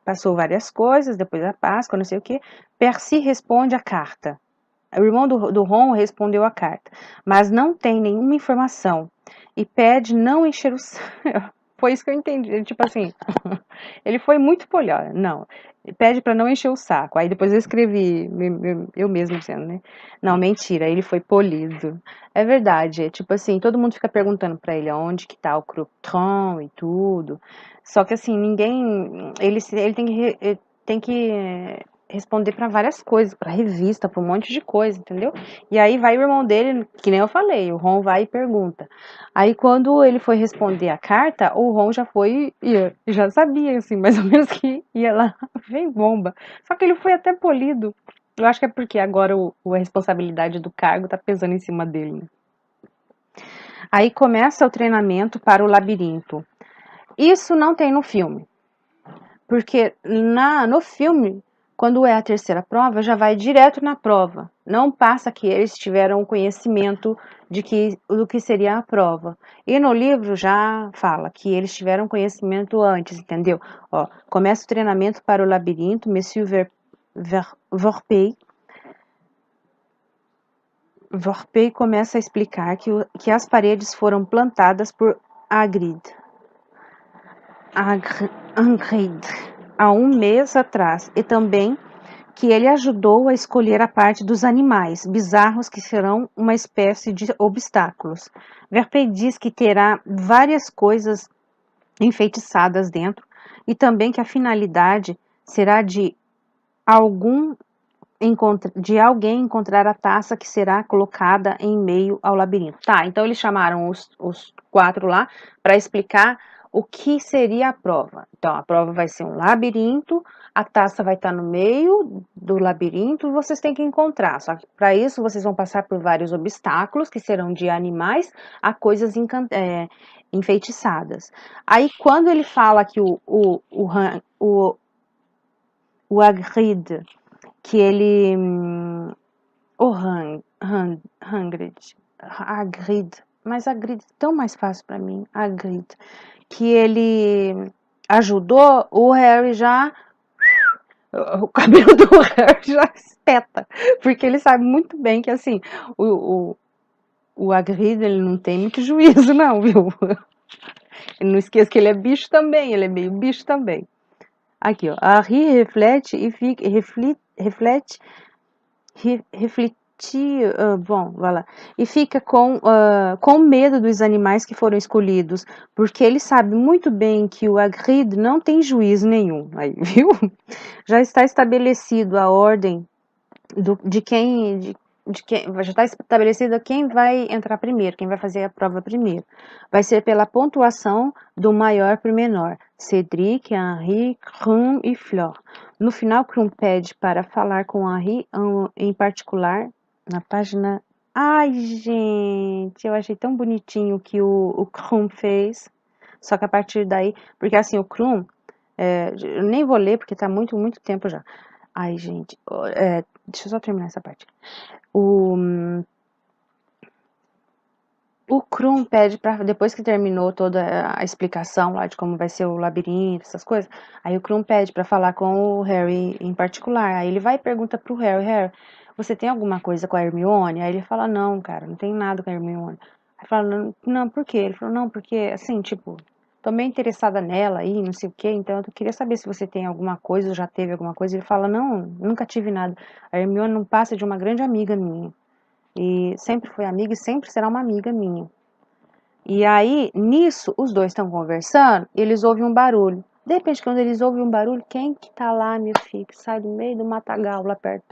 Passou várias coisas, depois da Páscoa, não sei o que. Percy responde a carta. O irmão do Ron respondeu a carta, mas não tem nenhuma informação e pede não encher o saco. Foi isso que eu entendi. Tipo assim, ele foi muito polhói. Não, pede para não encher o saco. Aí depois eu escrevi, eu mesmo dizendo, né? Não, mentira, ele foi polido. É verdade, é tipo assim, todo mundo fica perguntando para ele onde que tá o Crouton e tudo. Só que assim, ninguém. Ele tem que responder para várias coisas, para revista, para um monte de coisa, entendeu? E aí vai o irmão dele, que nem eu falei, o Ron vai e pergunta. Aí quando ele foi responder a carta, o Ron já foi e já sabia, assim, mais ou menos que ia lá, vem bomba. Só que ele foi até polido. Eu acho que é porque agora a responsabilidade do cargo tá pesando em cima dele, né? Aí começa o treinamento para o labirinto. Isso não tem no filme. Porque no filme, quando é a terceira prova, já vai direto na prova. Não passa que eles tiveram conhecimento do que seria a prova. E no livro já fala que eles tiveram conhecimento antes, entendeu? Ó, começa o treinamento para o labirinto, Monsieur Vorpey começa a explicar que as paredes foram plantadas por Hagrid há um mês atrás e também que ele ajudou a escolher a parte dos animais bizarros que serão uma espécie de obstáculos. Verpey diz que terá várias coisas enfeitiçadas dentro e também que a finalidade será de alguém encontrar a taça que será colocada em meio ao labirinto. Tá, então eles chamaram os 4 lá para explicar o que seria a prova. Então, a prova vai ser um labirinto, a taça vai estar no meio do labirinto e vocês têm que encontrar. Só que para isso vocês vão passar por vários obstáculos, que serão de animais a coisas enfeitiçadas. Aí, quando ele fala que o Hagrid, que ele... o Hagrid, mas Hagrid é tão mais fácil para mim, Hagrid, que ele ajudou, o Harry já... O cabelo do Harry já espeta, porque ele sabe muito bem que, assim, o Hagrid, ele não tem muito juízo, não, viu? Não esqueça que ele é bicho também, ele é meio bicho também. Aqui, ó, Harry reflete e fica, bom, vai lá, e fica com medo dos animais que foram escolhidos, porque ele sabe muito bem que o Hagrid não tem juízo nenhum, aí, viu? Já está estabelecido a ordem de quem já está estabelecido quem vai entrar primeiro, quem vai fazer a prova primeiro. Vai ser pela pontuação do maior para o menor. Cedric, Henri, Krum e Fleur. No final, Krum pede para falar com Henri em particular na página... Ai, gente, eu achei tão bonitinho que o Krum fez. Só que a partir daí... Porque assim, o Krum... eu nem vou ler porque tá muito tempo já. Ai, gente, deixa eu só terminar essa parte. O Krum pede para, depois que terminou toda a explicação lá de como vai ser o labirinto, essas coisas, aí o Krum pede para falar com o Harry em particular. Aí ele vai e pergunta pro Harry, você tem alguma coisa com a Hermione? Aí ele fala, não, cara, não tem nada com a Hermione. Aí fala, não, por quê? Ele falou, não, porque, assim, tipo, tô meio interessada nela aí, não sei o quê, então eu queria saber se você tem alguma coisa ou já teve alguma coisa. Ele fala, não, nunca tive nada. A Hermione não passa de uma grande amiga minha. E sempre foi amiga e sempre será uma amiga minha. E aí, nisso, os dois estão conversando e eles ouvem um barulho. De repente, quando eles ouvem um barulho, quem que tá lá, meu filho? Que sai do meio do matagal, lá perto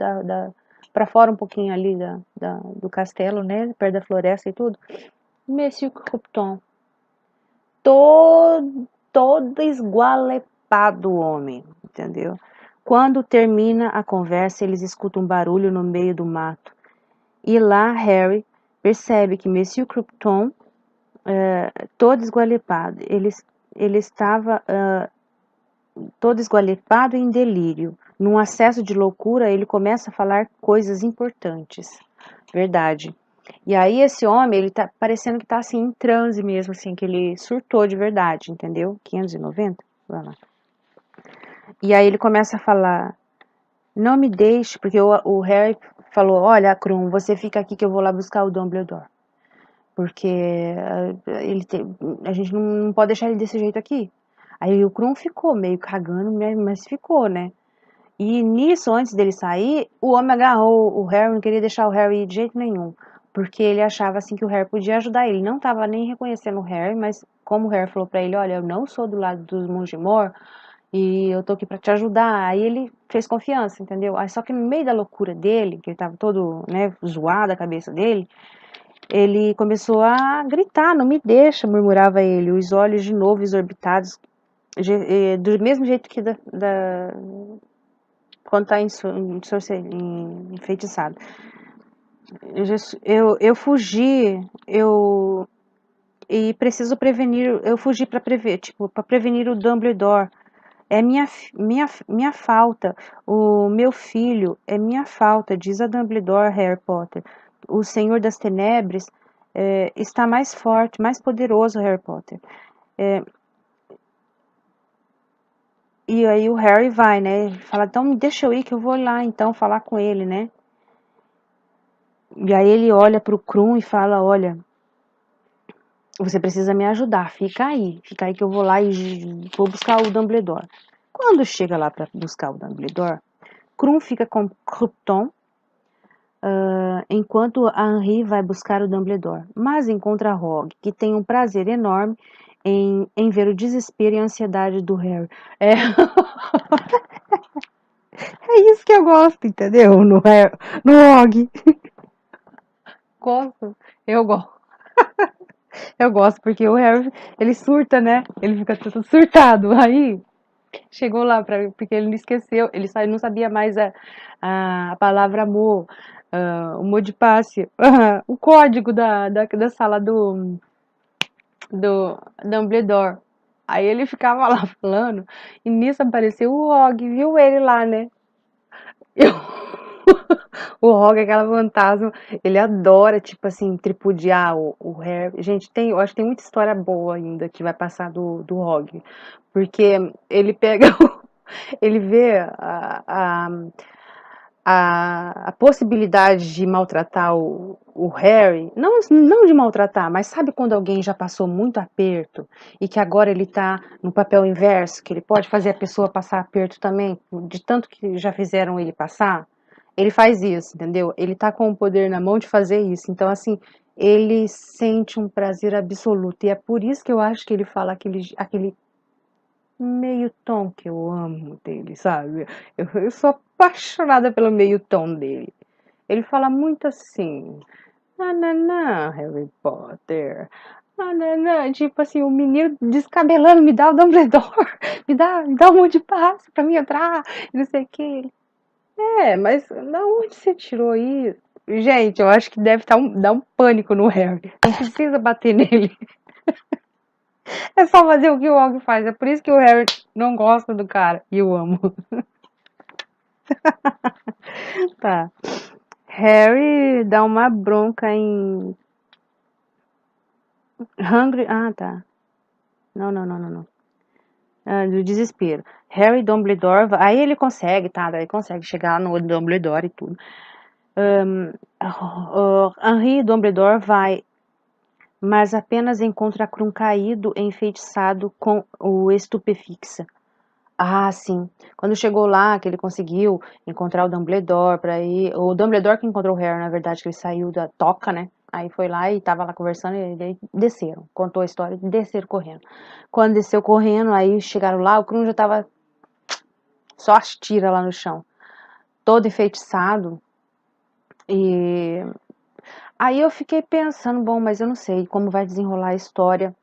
pra fora um pouquinho ali do castelo, né? Perto da floresta e tudo. Monsieur Crouton. Todo esgualepado o homem, entendeu? Quando termina a conversa, eles escutam um barulho no meio do mato. E lá Harry percebe que Monsieur Crouton, todo esgualepado, ele estava todo esgualepado e em delírio. Num acesso de loucura, ele começa a falar coisas importantes. Verdade. E aí esse homem, ele tá parecendo que tá assim em transe mesmo, assim, que ele surtou de verdade, entendeu? 590? Vai lá. E aí ele começa a falar, não me deixe, porque o Harry falou, olha, Krum, você fica aqui que eu vou lá buscar o Dumbledore. Porque a gente não pode deixar ele desse jeito aqui. Aí o Krum ficou meio cagando, mas ficou, né? E nisso, antes dele sair, o homem agarrou o Harry, não queria deixar o Harry ir de jeito nenhum. Porque ele achava assim que o Harry podia ajudar ele. Não estava nem reconhecendo o Harry, mas como o Harry falou pra ele, olha, eu não sou do lado dos Mugimor e eu tô aqui pra te ajudar. Aí ele fez confiança, entendeu? Aí só que no meio da loucura dele, que ele tava todo, né, zoado a cabeça dele, ele começou a gritar, não me deixa, murmurava ele, os olhos de novo exorbitados, do mesmo jeito que quando tá enfeitiçado. Eu fugi, e preciso prevenir, eu fugi para prevenir o Dumbledore. É minha falta. O meu filho é minha falta, diz a Dumbledore, Harry Potter. O Senhor das Tenebres está mais forte, mais poderoso, Harry Potter. E aí o Harry vai, né? Fala, então me deixa eu ir que eu vou lá então falar com ele, né? E aí ele olha pro Krum e fala, olha, você precisa me ajudar, fica aí que eu vou lá e vou buscar o Dumbledore. Quando chega lá para buscar o Dumbledore, Krum fica com Krypton, enquanto a Henri vai buscar o Dumbledore, mas encontra Rogue, que tem um prazer enorme em ver o desespero e a ansiedade do Harry. É, é isso que eu gosto, entendeu? No Rogue. Gosto, eu gosto. Eu gosto, porque o Harry, ele surta, né? Ele fica todo surtado. Aí, chegou lá, porque ele não esqueceu, ele não sabia mais a palavra amor, o mot de passe, o código da sala do Dumbledore. Aí ele ficava lá falando, e nisso apareceu o Rogue, viu ele lá, né? Eu... O Rogue, aquela fantasma, ele adora, tipo assim, tripudiar o Harry. Gente, eu acho que tem muita história boa ainda que vai passar do Rogue. Porque ele pega, ele vê a possibilidade de maltratar o Harry, não de maltratar, mas sabe quando alguém já passou muito aperto e que agora ele tá no papel inverso, que ele pode fazer a pessoa passar aperto também, de tanto que já fizeram ele passar? Ele faz isso, entendeu? Ele tá com o poder na mão de fazer isso. Então, assim, ele sente um prazer absoluto. E é por isso que eu acho que ele fala aquele meio tom que eu amo dele, sabe? Eu sou apaixonada pelo meio tom dele. Ele fala muito assim, nananã, Harry Potter. Nananã, tipo assim, o menino descabelando, me dá o Dumbledore, me dá um monte de passo pra mim entrar, não sei o que. Mas da onde você tirou isso? Gente, eu acho que deve dar um pânico no Harry. Não precisa bater nele. É só fazer o que o Og faz. É por isso que o Harry não gosta do cara. E eu amo. Tá. Harry dá uma bronca em Hungry. Ah, tá. Não. Do desespero. Harry Dumbledore. Aí ele consegue, tá? Daí consegue chegar no Dumbledore e tudo. Henri Dumbledore vai, mas apenas encontra Krum caído, enfeitiçado com o estupefixa. Ah, sim. Quando chegou lá, que ele conseguiu encontrar o Dumbledore para ir. O Dumbledore que encontrou o Harry, na verdade, que ele saiu da toca, né? Aí foi lá e tava lá conversando e aí desceram. Contou a história e desceram correndo. Quando desceu correndo, aí chegaram lá, o Krum já tava só as tiras lá no chão. Todo enfeitiçado. E aí eu fiquei pensando, bom, mas eu não sei como vai desenrolar a história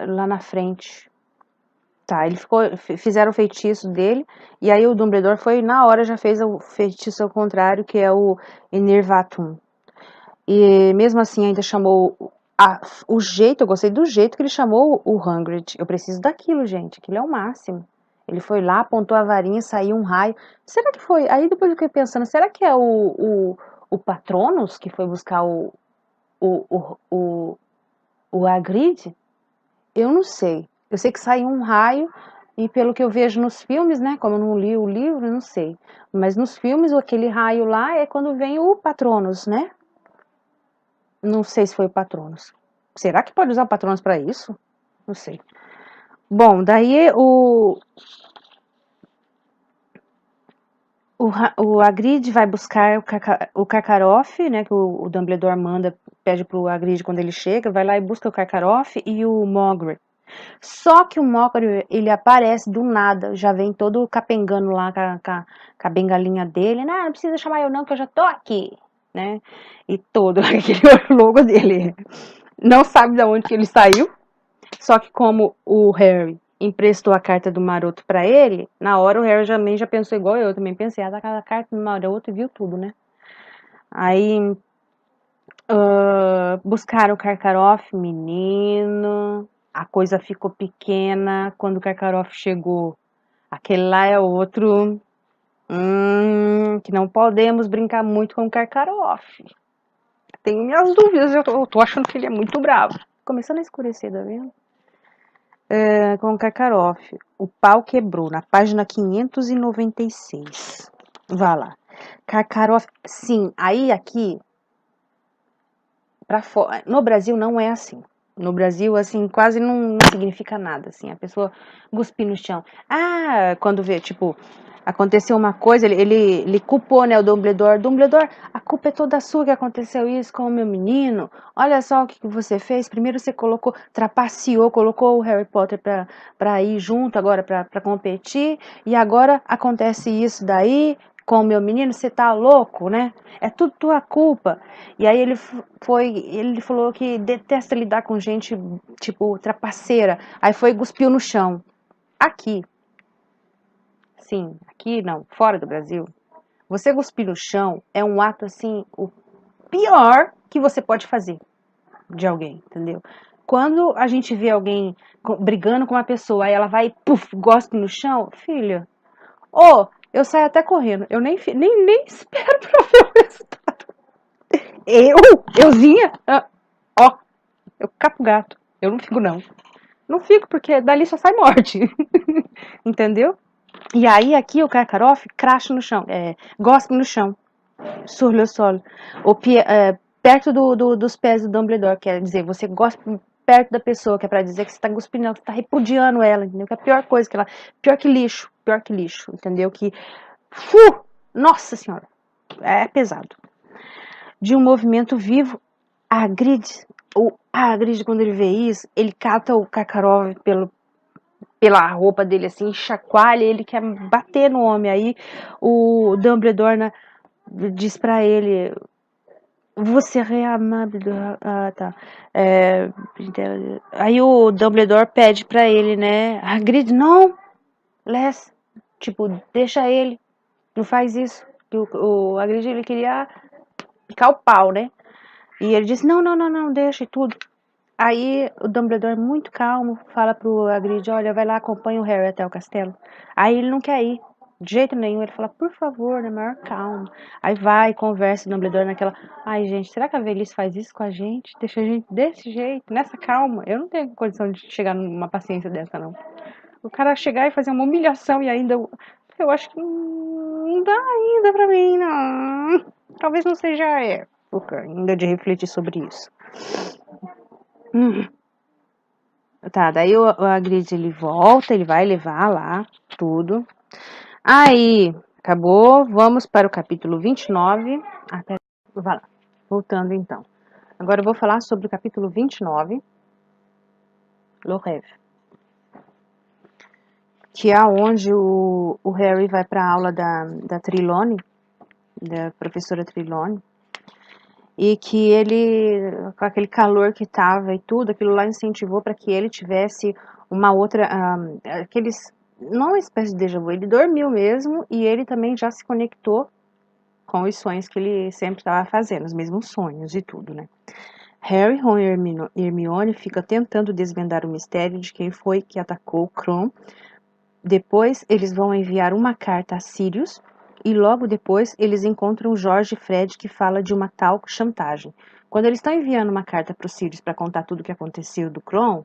lá na frente. Tá, fizeram o feitiço dele, e aí o Dumbledore foi, na hora, já fez o feitiço ao contrário, que é o Enervatum. E mesmo assim ainda chamou o jeito, eu gostei do jeito que ele chamou o Hagrid. Eu preciso daquilo, gente, aquilo é o máximo. Ele foi lá, apontou a varinha, saiu um raio. Será que foi? Aí depois eu fiquei pensando, será que é o o Patronus, que foi buscar o, o Hagrid, eu não sei. Eu sei que saiu um raio, e pelo que eu vejo nos filmes, né? Como eu não li o livro, eu não sei. Mas nos filmes, aquele raio lá é quando vem o Patronus, né? Não sei se foi o Patronus. Será que pode usar o Patronus para isso? Não sei. Bom, daí o Hagrid vai buscar o Karkaroff, né, que o Dumbledore manda, pede pro Hagrid quando ele chega, vai lá e busca o Karkaroff e o Mogri. Só que o Mogri, ele aparece do nada, já vem todo capengando lá com a bengalinha dele, não precisa chamar eu não, que eu já tô aqui, né, e todo aquele logo dele. Não sabe de onde que ele saiu, só que como o Harry emprestou a carta do Maroto pra ele, na hora o Harry também já pensou igual eu também pensei, a carta do Maroto e viu tudo, né? Aí buscaram o Karkaroff, menino, a coisa ficou pequena quando o Karkaroff chegou. Aquele lá é outro, que não podemos brincar muito com o Karkaroff. Tenho minhas dúvidas, eu tô achando que ele é muito bravo. Começando a escurecer, tá vendo? Com o Karkaroff. O pau quebrou, na página 596. Vá lá. Karkaroff, sim, aí aqui, no Brasil não é assim. No Brasil, assim, quase não significa nada, assim, a pessoa cuspir no chão. Quando vê, tipo, aconteceu uma coisa, ele culpou, né, o Dumbledore. Dumbledore, a culpa é toda sua que aconteceu isso com o meu menino. Olha só o que você fez. Primeiro você trapaceou, colocou o Harry Potter pra ir junto agora, pra competir. E agora acontece isso daí com o meu menino. Você tá louco, né? É tudo tua culpa. E aí ele falou que detesta lidar com gente, tipo, trapaceira. Aí foi e cuspiu no chão. Aqui. Sim, aqui não, fora do Brasil. Você cuspir no chão é um ato, assim, o pior que você pode fazer de alguém, entendeu? Quando a gente vê alguém brigando com uma pessoa, aí ela vai e puf, gospe no chão, filha, eu saio até correndo, eu nem espero pra ver o resultado. Euzinha, eu capo gato, eu não fico não. Não fico, porque dali só sai morte, entendeu? E aí aqui o Karkaroff cracha no chão, gospe no chão, sur le sol, perto dos pés do Dumbledore, quer dizer, você gospe perto da pessoa, que é pra dizer que você tá cuspindo ela, que você tá repudiando ela, entendeu? Que é a pior coisa que ela, pior que lixo, entendeu? Nossa senhora, é pesado. De um movimento vivo, a Hagrid, quando ele vê isso, ele cata o Karkaroff pela roupa dele, assim, chacoalha, ele quer bater no homem. Aí o Dumbledore diz pra ele, você é amável. Tá. Aí o Dumbledore pede pra ele, né? Hagrid, não, Les, tipo, deixa ele, não faz isso. O Hagrid, ele queria picar o pau, né? E ele disse, não, deixa e tudo. Aí o Dumbledore, muito calmo, fala pro Hagrid, olha, vai lá, acompanha o Harry até o castelo. Aí ele não quer ir, de jeito nenhum. Ele fala, por favor, na maior calma. Aí vai, conversa o Dumbledore naquela, ai gente, será que a velhice faz isso com a gente? Deixa a gente desse jeito, nessa calma. Eu não tenho condição de chegar numa paciência dessa, não. O cara chegar e fazer uma humilhação e ainda, eu acho que não dá ainda pra mim, não. Talvez não seja a época ainda de refletir sobre isso. Tá, daí o Hagrid, ele volta, ele vai levar lá tudo. Aí, acabou, vamos para o capítulo 29. Vai lá, voltando então. Agora eu vou falar sobre o capítulo 29, Le Rêve. Que é onde o Harry vai para a aula da Trelawney, da professora Trelawney. E que ele, com aquele calor que tava e tudo, aquilo lá incentivou para que ele tivesse uma outra, não uma espécie de déjà vu, ele dormiu mesmo e ele também já se conectou com os sonhos que ele sempre estava fazendo, os mesmos sonhos e tudo, né? Harry, Ron e Hermione ficam tentando desvendar o mistério de quem foi que atacou o Krum. Depois eles vão enviar uma carta a Sirius, e logo depois eles encontram o George e Fred, que fala de uma tal chantagem. Quando eles estão enviando uma carta para o Sirius para contar tudo o que aconteceu do Kron,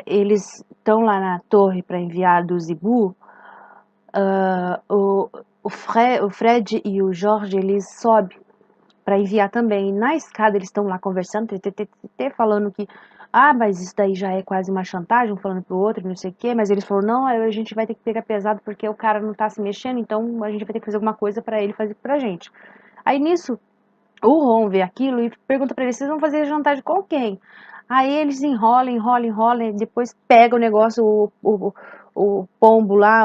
eles estão lá na torre para enviar do Zibu. O Fred e o George, eles sobem para enviar também. E na escada eles estão lá conversando, falando que mas isso daí já é quase uma chantagem, um falando pro outro, não sei o quê. Mas eles falaram, não, a gente vai ter que pegar pesado porque o cara não tá se mexendo, então a gente vai ter que fazer alguma coisa para ele fazer pra gente. Aí nisso, o Ron vê aquilo e pergunta pra eles, vocês vão fazer chantagem com quem? Aí eles enrolam, e depois pega o negócio, o pombo lá,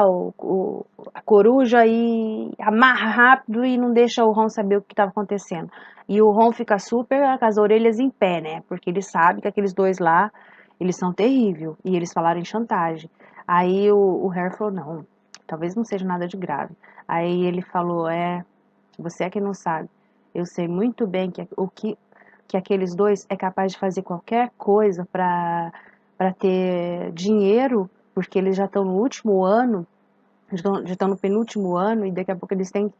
a coruja, e amarra rápido e não deixa o Ron saber o que estava acontecendo. E o Ron fica super com as orelhas em pé, né? Porque ele sabe que aqueles dois lá, eles são terríveis. E eles falaram em chantagem. Aí o Harry falou, não, talvez não seja nada de grave. Aí ele falou, você é que não sabe. Eu sei muito bem que aqueles dois é capaz de fazer qualquer coisa para ter dinheiro, porque eles já estão no último ano, já estão no penúltimo ano, e daqui a pouco eles saem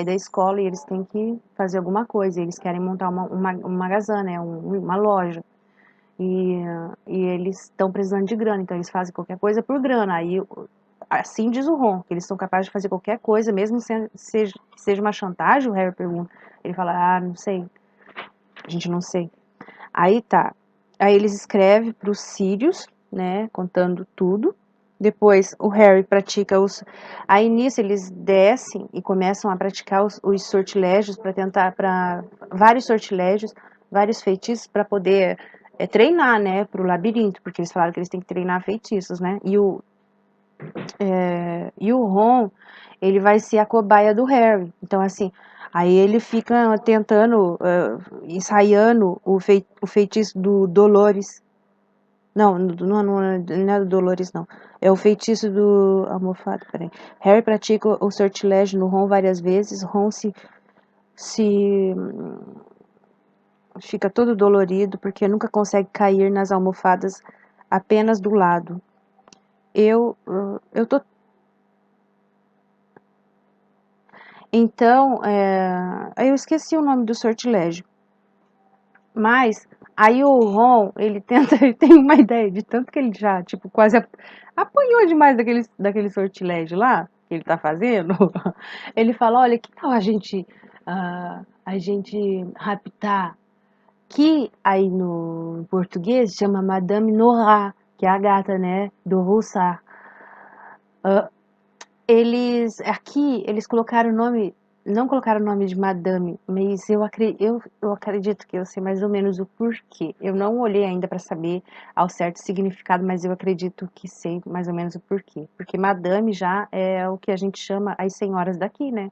da escola e eles têm que fazer alguma coisa. Eles querem montar um magazine, né, uma loja. E eles estão precisando de grana, então eles fazem qualquer coisa por grana. Aí, assim diz o Ron, que eles são capazes de fazer qualquer coisa, mesmo que seja uma chantagem. O Harry pergunta. Ele fala, não sei, a gente não sei. Aí tá. Aí eles escrevem para os Sirius, né, contando tudo. Depois o Harry pratica os. Aí nisso eles descem e começam a praticar os sortilégios vários sortilégios, vários feitiços para poder treinar, né, para o labirinto, porque eles falaram que eles têm que treinar feitiços, né? E o Ron, ele vai ser a cobaia do Harry. Então assim, aí ele fica tentando, ensaiando o feitiço do Dolores. Não é do Dolores, não. É o feitiço do almofado, peraí. Harry pratica o sortilégio no Ron várias vezes. Ron fica todo dolorido porque nunca consegue cair nas almofadas apenas do lado. Eu tô... Então, eu esqueci o nome do sortilégio. Mas aí o Ron, ele tem uma ideia de tanto que ele já, tipo, quase apanhou demais daquele sortilégio lá, que ele tá fazendo. Ele fala, olha, que tal a gente raptar, que aí no português chama Madame Nora, que é a gata, né, do Roussard. Eles colocaram o nome, não colocaram o nome de Madame, mas eu acredito que eu sei mais ou menos o porquê. Eu não olhei ainda para saber ao certo o significado, mas eu acredito que sei mais ou menos o porquê. Porque Madame já é o que a gente chama as senhoras daqui, né?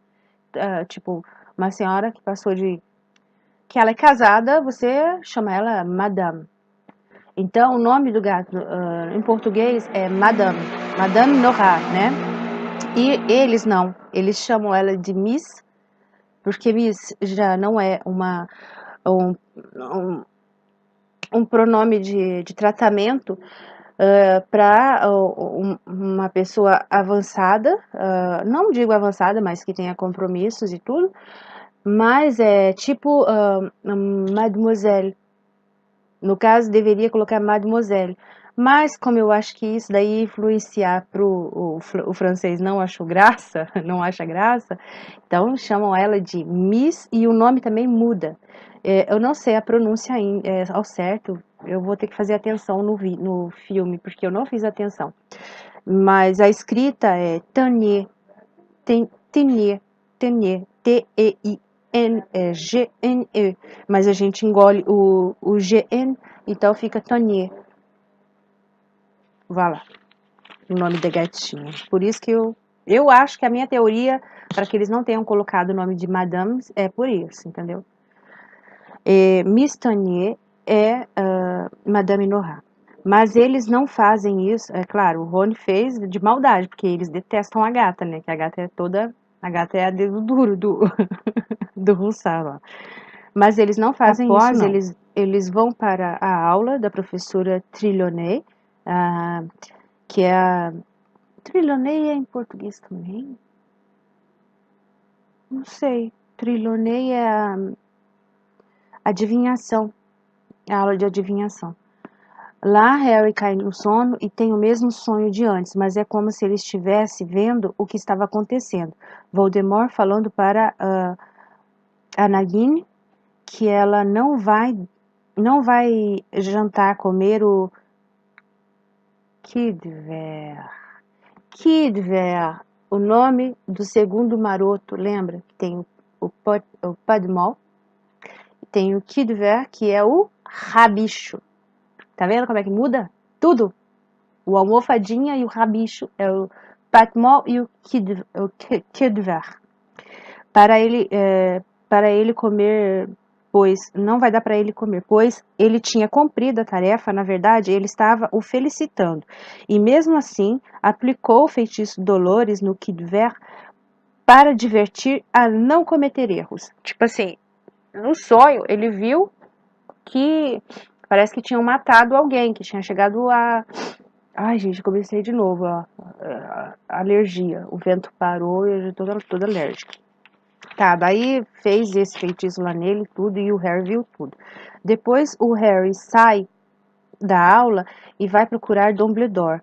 Tipo, uma senhora que passou que ela é casada, você chama ela Madame. Então, o nome do gato em português é Madame, Madame Nora, né? E eles não, eles chamam ela de Miss, porque Miss já não é um, um pronome de tratamento para uma pessoa avançada, não digo avançada, mas que tenha compromissos e tudo, mas é tipo Mademoiselle. No caso, deveria colocar Mademoiselle. Mas, como eu acho que isso daí influenciar o francês não achou graça, não acha graça, então chamam ela de Miss e o nome também muda. Eu não sei a pronúncia ao certo, eu vou ter que fazer atenção no filme, porque eu não fiz atenção. Mas a escrita é Tenier, Tenier, T-E-I-N-G-N-E, mas a gente engole o GN, então fica Tonier. Vá lá, o nome da gatinha. Por isso que eu acho que a minha teoria, para que eles não tenham colocado o nome de Madame, é por isso, entendeu? Miss Tonier é Madame Nora. Mas eles não fazem isso, é claro, o Rony fez de maldade, porque eles detestam a gata, né? Que a gata é a dedo duro do Roussard lá. Mas eles não fazem isso, não. Eles vão para a aula da professora Trelawney, que é a... Trelawney é em português também? Não sei. Trilonei é a adivinhação. A aula de adivinhação. Lá, Harry cai no sono e tem o mesmo sonho de antes, mas é como se ele estivesse vendo o que estava acontecendo. Voldemort falando para a Nagini que ela não vai jantar, comer o Kidver. Kidver, o nome do segundo maroto, lembra? Tem o Padmol, tem o Kidver, que é o rabicho. Tá vendo como é que muda? Tudo. O almofadinha e o rabicho é o Padmol e o Kidver. Para ele comer, pois não vai dar para ele comer, pois ele tinha cumprido a tarefa, na verdade, ele estava o felicitando. E mesmo assim, aplicou o feitiço Dolores no Kidver para divertir a não cometer erros. Tipo assim, no sonho, ele viu que parece que tinham matado alguém, que tinha chegado a... Ai, gente, comecei de novo, ó. Alergia. O vento parou e eu já tô toda alérgica. Tá, daí fez esse feitiço lá nele, tudo, e o Harry viu tudo. Depois o Harry sai da aula e vai procurar Dumbledore.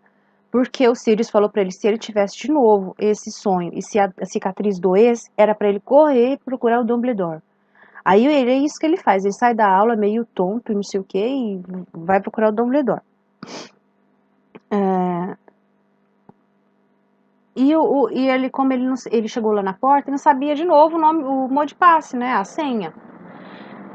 Porque o Sirius falou pra ele, se ele tivesse de novo esse sonho e se a cicatriz doesse, era pra ele correr e procurar o Dumbledore. Aí é isso que ele faz, ele sai da aula meio tonto, não sei o que, e vai procurar o Dumbledore. E ele, como ele chegou lá na porta, não sabia de novo o nome, o mot de passe, né, a senha.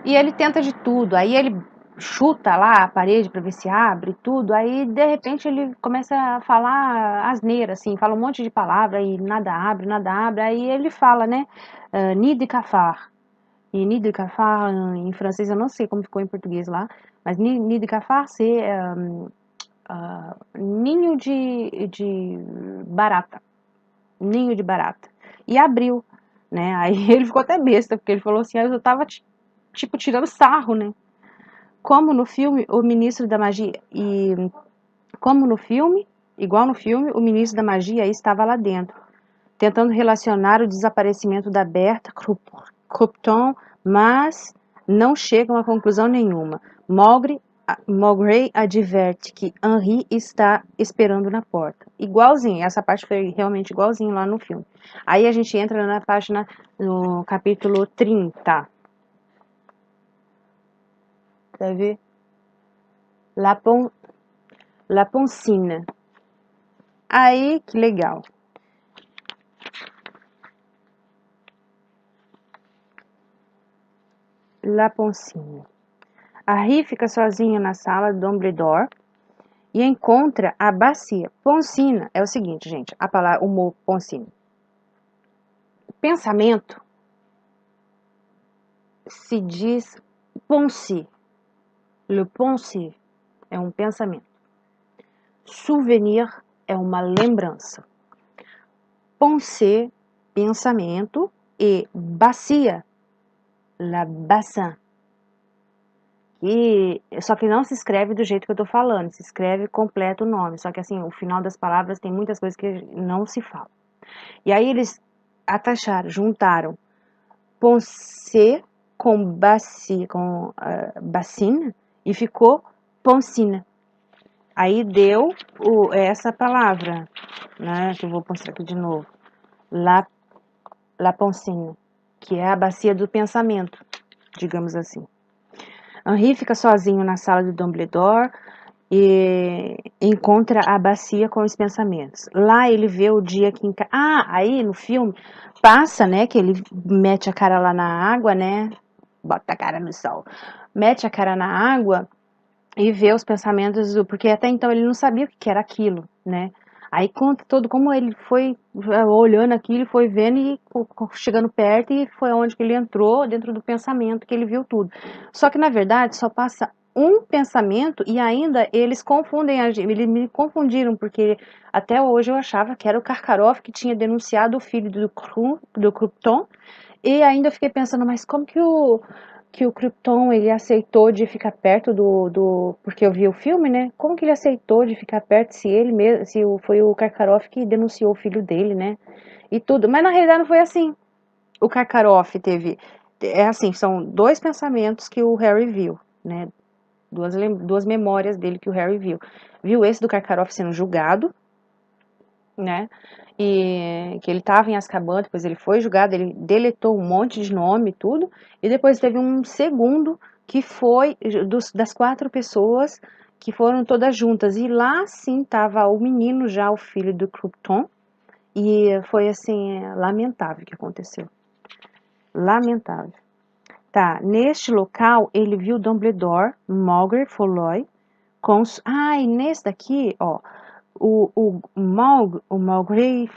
E ele tenta de tudo, aí ele chuta lá a parede para ver se abre tudo, aí de repente ele começa a falar asneira, assim, fala um monte de palavra e nada abre, aí ele fala, né, nid de cafard. E nid de cafard em francês eu não sei como ficou em português lá, mas nid de cafard é ninho de barata, ninho de barata. E abriu, né, aí ele ficou até besta, porque ele falou assim, eu tava tipo tirando sarro, né. Como no filme, o ministro da magia como no filme, igual no filme, o ministro da magia estava lá dentro, tentando relacionar o desaparecimento da Berta Crupton, mas não chegam a conclusão nenhuma. Mowgli adverte que Henri está esperando na porta. Igualzinho, essa parte foi realmente igualzinho lá no filme. Aí a gente entra na página, no capítulo 30. Quer ver? La Poncine. Aí, que legal. La Poncine. Harry fica sozinho na sala do Dumbledore e encontra a bacia. Poncina é o seguinte, gente, a palavra, o mot poncine. Pensamento se diz pensée. Le pensée é um pensamento. Souvenir é uma lembrança. Pensée, pensamento, e bacia, la bassin. Só que não se escreve do jeito que eu tô falando, se escreve completo o nome. Só que assim, o final das palavras tem muitas coisas que não se falam. E aí eles atacharam, juntaram Poncé com bacina e ficou Poncina. Aí deu essa palavra, né, que eu vou mostrar aqui de novo. La Poncina, que é a bacia do pensamento, digamos assim. Henri fica sozinho na sala de Dumbledore e encontra a bacia com os pensamentos. Lá ele vê o dia que... aí no filme passa, né, que ele mete a cara lá na água, né, bota a cara no sol, mete a cara na água e vê os pensamentos, porque até então ele não sabia o que era aquilo, né. Aí conta todo como ele foi olhando aquilo, foi vendo e chegando perto e foi onde que ele entrou dentro do pensamento, que ele viu tudo. Só que na verdade só passa um pensamento e ainda eles confundem, eles me confundiram, porque até hoje eu achava que era o Karkaroff que tinha denunciado o filho do Krypton, e ainda fiquei pensando, mas como que o Krypton ele aceitou de ficar perto porque eu vi o filme, né? Como que ele aceitou de ficar perto se ele mesmo, foi o Karkaroff que denunciou o filho dele, né? E tudo, mas na realidade não foi assim. o Karkaroff teve... É assim, são 2 pensamentos que o Harry viu, né? Duas memórias dele que o Harry viu. Viu esse do Karkaroff sendo julgado, né? E que ele estava em Azkaban, depois ele foi julgado, ele deletou um monte de nome e tudo. E depois teve um segundo que foi das 4 pessoas que foram todas juntas. E lá sim estava o menino já, o filho do Crouton. E foi assim, lamentável o que aconteceu. Lamentável. Tá, neste local ele viu Dumbledore, Malfoy, Foloy, com... e nesse daqui, ó, o Malfoy,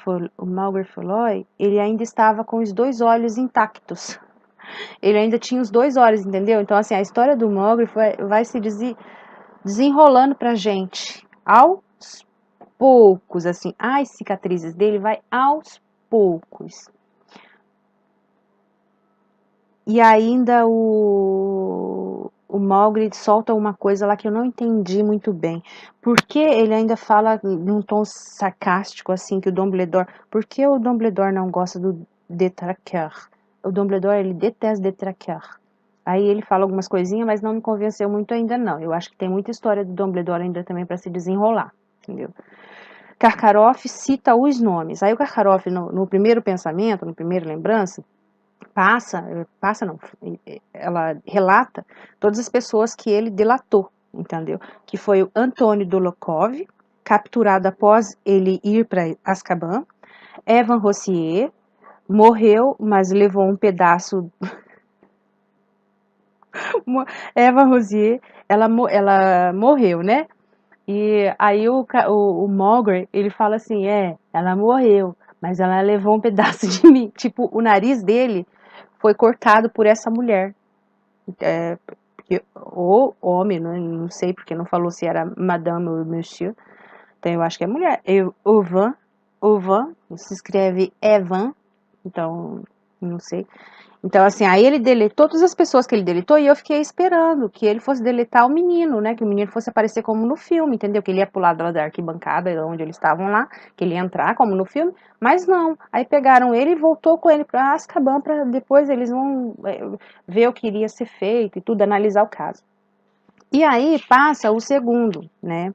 Foloy, ele ainda estava com os 2 olhos intactos. Ele ainda tinha os 2 olhos, entendeu? Então, assim, a história do Malfoy vai se desenrolando pra gente aos poucos, assim, as cicatrizes dele vai aos poucos. E ainda o Mowgli solta uma coisa lá que eu não entendi muito bem. Por que ele ainda fala num tom sarcástico, assim, que o Dumbledore... Por que o Dumbledore não gosta do Detraqueur? O Dumbledore, ele detesta Detraqueur. Aí ele fala algumas coisinhas, mas não me convenceu muito ainda não. Eu acho que tem muita história do Dumbledore ainda também para se desenrolar, entendeu? Karkaroff cita os nomes. Aí o Karkaroff, no primeiro pensamento, na primeira lembrança, ela relata todas as pessoas que ele delatou, entendeu? Que foi o Antônio Dolokov, capturado após ele ir para Azkaban, Evan Rossier, morreu, mas levou um pedaço... Evan Rossier, ela morreu, né? E aí o Mowgli, ele fala assim, ela morreu, mas ela levou um pedaço de mim. Tipo, o nariz dele foi cortado por essa mulher. O homem, não sei porque não falou se era madame ou monsieur. Então eu acho que é mulher. Ovan, se escreve Evan, então não sei. Então, assim, aí ele deletou todas as pessoas que ele deletou e eu fiquei esperando que ele fosse deletar o menino, né? Que o menino fosse aparecer como no filme, entendeu? Que ele ia pular da arquibancada onde eles estavam lá, que ele ia entrar como no filme, mas não. Aí pegaram ele e voltou com ele pra Azkaban pra depois eles vão ver o que iria ser feito e tudo, analisar o caso. E aí passa o segundo, né?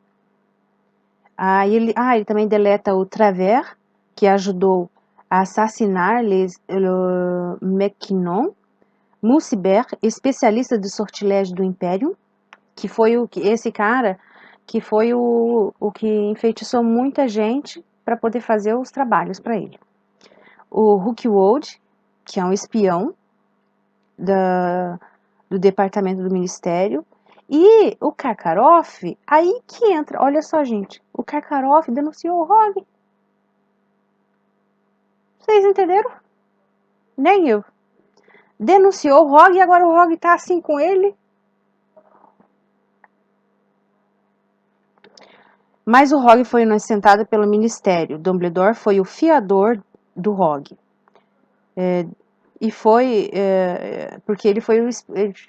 Aí ele também deleta o Travers, que ajudou a assassinar le Mackinnon, Muciber, especialista de sortilégio do Império, que foi esse cara que foi o que enfeitiçou muita gente para poder fazer os trabalhos para ele. O Rookwood, que é um espião do departamento do Ministério, e o Karkaroff, aí que entra, olha só, gente, o Karkaroff denunciou o Rogue. Vocês entenderam? Nem eu. Denunciou o Rogue e agora o Rogue tá assim com ele. Mas o Rogue foi inocentado pelo Ministério. Dumbledore foi o fiador do Rogue. E foi porque ele foi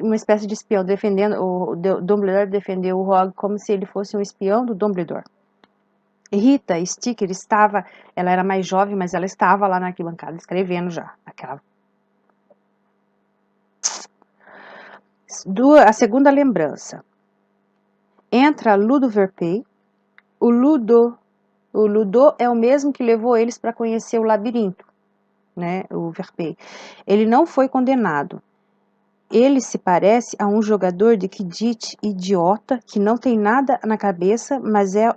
uma espécie de espião, defendendo o Dumbledore defendeu o Rogue como se ele fosse um espião do Dumbledore. Rita Sticker ela era mais jovem, mas ela estava lá na arquibancada escrevendo já. A segunda lembrança. Entra Ludo Verpey. O Ludo é o mesmo que levou eles para conhecer o labirinto, né? O Verpey. Ele não foi condenado. Ele se parece a um jogador de Quidditch idiota que não tem nada na cabeça, mas é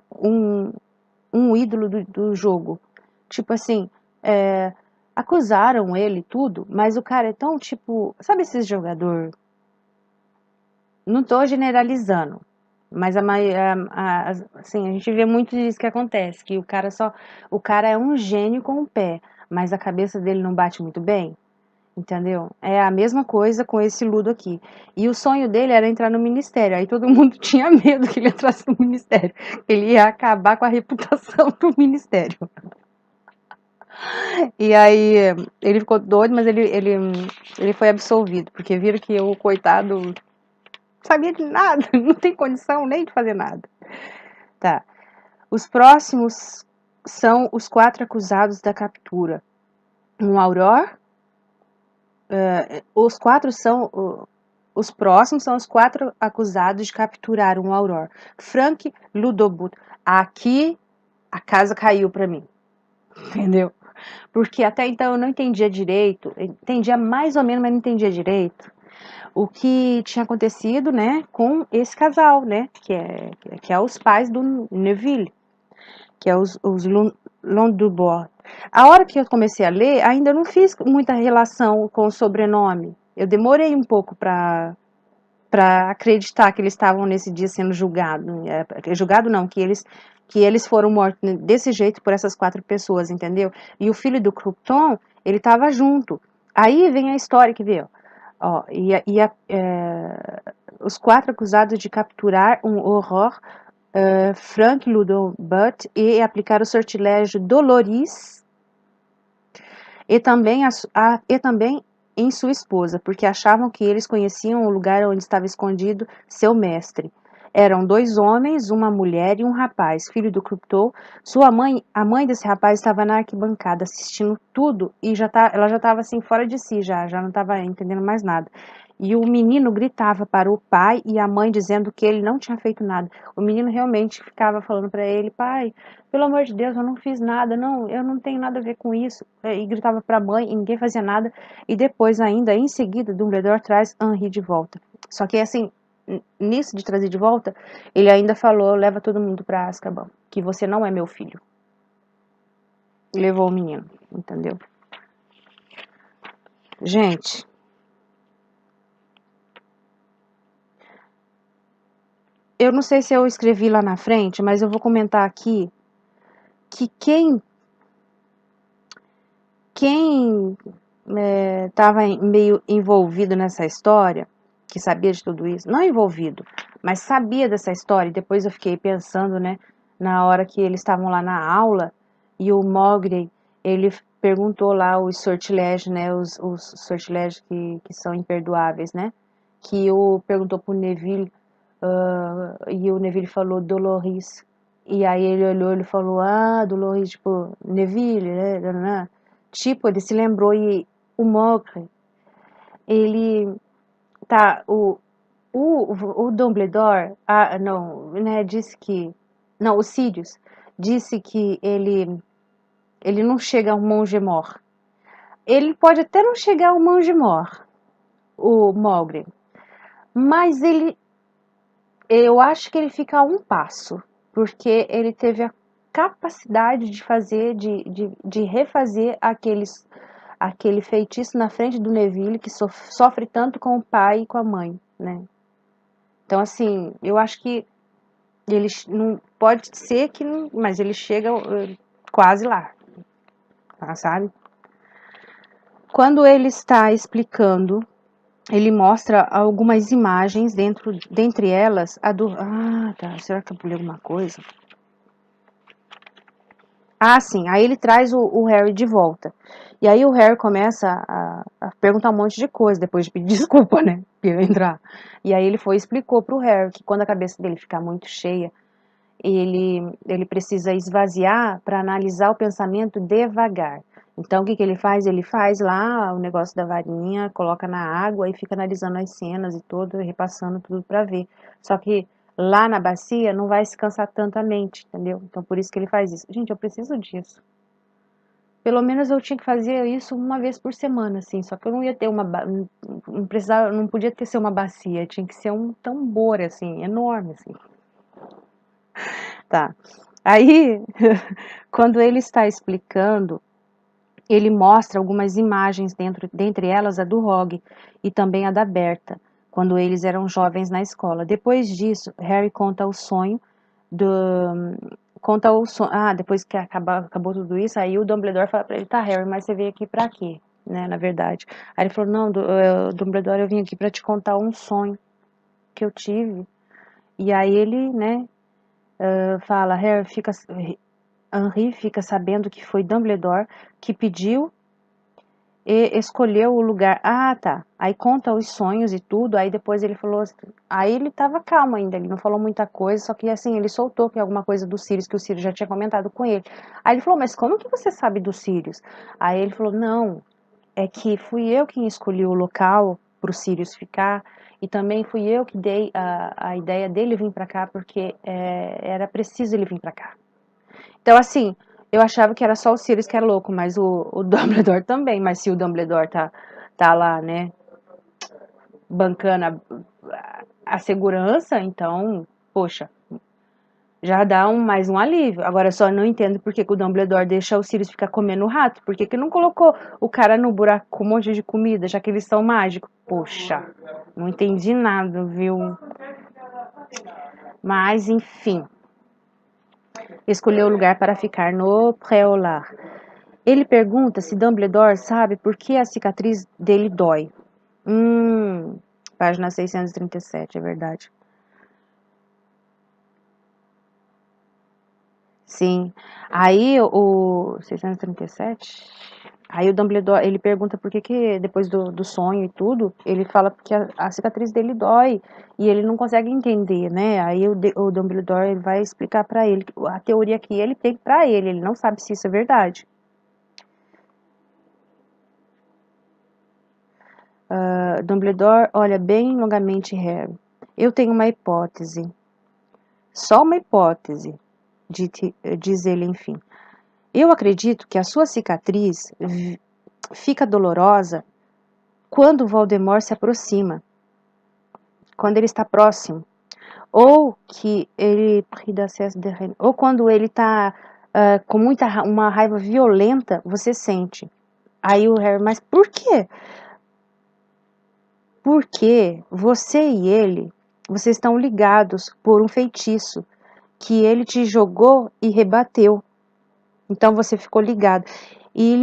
um ídolo do jogo. Tipo assim, acusaram ele tudo, mas o cara é tão tipo, sabe esse jogador? Não estou generalizando, mas assim, a gente vê muito disso que acontece, que o cara é um gênio com o pé, mas a cabeça dele não bate muito bem. Entendeu? É a mesma coisa com esse Ludo aqui. E o sonho dele era entrar no ministério. Aí todo mundo tinha medo que ele entrasse no ministério. Ele ia acabar com a reputação do ministério. E aí ele ficou doido, mas ele foi absolvido. Porque viram que o coitado não sabia de nada. Não tem condição nem de fazer nada. Tá. Os próximos são os 4 acusados da captura. Um Auror, os quatro são... Os próximos são os 4 acusados de capturar um Auror. Frank Ludobut. Aqui a casa caiu para mim, entendeu? Porque até então eu não entendia direito, entendia mais ou menos, mas não entendia direito o que tinha acontecido, né, com esse casal, né, que é os pais do Neville, que é os Londubois. A hora que eu comecei a ler, ainda não fiz muita relação com o sobrenome. Eu demorei um pouco para acreditar que eles estavam nesse dia sendo julgados. Julgado não, que eles foram mortos desse jeito por essas 4 pessoas, entendeu? E o filho do Crouton, ele estava junto. Aí vem a história que veio. Ó, os 4 acusados de capturar um horror, Frank Ludobut, e aplicar o sortilégio Doloris, e também, e também em sua esposa, porque achavam que eles conheciam o lugar onde estava escondido seu mestre. Eram 2 homens, uma mulher e um rapaz, filho do Crouton. Sua mãe, a mãe desse rapaz, estava na arquibancada assistindo tudo e ela já estava assim fora de si, já não estava entendendo mais nada. E o menino gritava para o pai e a mãe dizendo que ele não tinha feito nada. O menino realmente ficava falando para ele: pai, pelo amor de Deus, eu não fiz nada, não, eu não tenho nada a ver com isso. E gritava para a mãe e ninguém fazia nada. E depois, ainda em seguida, Dumbledore traz Henri de volta. Só que assim, nisso de trazer de volta, ele ainda falou: leva todo mundo para Azkaban, que você não é meu filho. E levou o menino, entendeu? Gente, eu não sei se eu escrevi lá na frente, mas eu vou comentar aqui que quem estava meio envolvido nessa história, que sabia de tudo isso, não envolvido, mas sabia dessa história, e depois eu fiquei pensando, né, na hora que eles estavam lá na aula, e o Mowgli, ele perguntou lá os sortilégios, né, os sortilégios que são imperdoáveis, né, que perguntou pro Neville, e o Neville falou Doloris, e aí ele olhou, ele falou, Doloris, tipo, Neville, né, tipo, ele se lembrou, e o Mowgli, ele tá, o Dumbledore, não, né, disse que, não, o Sirius disse que ele não chega ao monge mor. Ele pode até não chegar ao monge mor, o Mowgli, mas eu acho que ele fica a um passo, porque ele teve a capacidade de fazer, de refazer aquele feitiço na frente do Neville, que sofre tanto com o pai e com a mãe, né? Então, assim, eu acho que ele não pode ser que não, mas ele chega quase lá, sabe? Quando ele está explicando, ele mostra algumas imagens dentre elas a do... tá, será que eu pulei alguma coisa? Sim, aí ele traz o Harry de volta. E aí o Harry começa a perguntar um monte de coisa, depois de pedir desculpa, né, que eu entrar. E aí ele foi e explicou pro Harry que quando a cabeça dele ficar muito cheia, ele precisa esvaziar para analisar o pensamento devagar. Então, o que ele faz? Ele faz lá o negócio da varinha, coloca na água e fica analisando as cenas e tudo, repassando tudo para ver. Só que lá na bacia não vai se cansar tanto a mente, entendeu? Então, por isso que ele faz isso. Gente, eu preciso disso. Pelo menos eu tinha que fazer isso uma vez por semana, assim. Só que eu não ia ter não precisava, não podia ter ser uma bacia, tinha que ser um tambor, assim, enorme, assim. Tá. Aí, quando ele está explicando, ele mostra algumas imagens dentre elas a do Rogue e também a da Berta, quando eles eram jovens na escola. Depois disso, Harry conta o sonho do depois que acabou tudo isso, aí o Dumbledore fala para ele: "Tá, Harry, mas você veio aqui para quê?", né, na verdade. Aí ele falou: "Não, Dumbledore, eu vim aqui para te contar um sonho que eu tive". E aí ele, né, fala, Henri fica sabendo que foi Dumbledore que pediu e escolheu o lugar. Tá. Aí conta os sonhos e tudo. Aí depois ele falou. Aí ele tava calmo ainda, ele não falou muita coisa. Só que assim, ele soltou que alguma coisa do Sirius, que o Sirius já tinha comentado com ele. Aí ele falou: "Mas como que você sabe do Sirius?" Aí ele falou: "Não. é que fui eu quem escolhi o local para o Sirius ficar, e também fui eu que dei a ideia dele vir para cá, porque era preciso ele vir para cá. Então, assim, eu achava que era só o Sirius que era louco, mas o Dumbledore também. Mas se o Dumbledore tá lá, né, bancando a segurança, então, poxa, já dá mais um alívio. Agora, eu só não entendo por que o Dumbledore deixa o Sirius ficar comendo o rato. Por que não colocou o cara no buraco com um monte de comida, já que eles são mágicos? Poxa, não entendi nada, viu? Mas, enfim, escolheu o lugar para ficar no Préolard. Ele pergunta se Dumbledore sabe por que a cicatriz dele dói. Página 637, é verdade. Sim. Aí o 637. Aí o Dumbledore, ele pergunta por que depois do sonho e tudo, ele fala porque a cicatriz dele dói e ele não consegue entender, né? Aí o Dumbledore ele vai explicar pra ele a teoria que ele tem pra ele não sabe se isso é verdade. Dumbledore olha bem longamente Harry. Eu tenho uma hipótese. Só uma hipótese, diz ele enfim. Eu acredito que a sua cicatriz fica dolorosa quando Voldemort se aproxima, quando ele está próximo, ou que ele ou quando ele está com uma raiva violenta, você sente. Aí o Harry, mas por quê? Porque você e ele, vocês estão ligados por um feitiço que ele te jogou e rebateu. Então você ficou ligado. E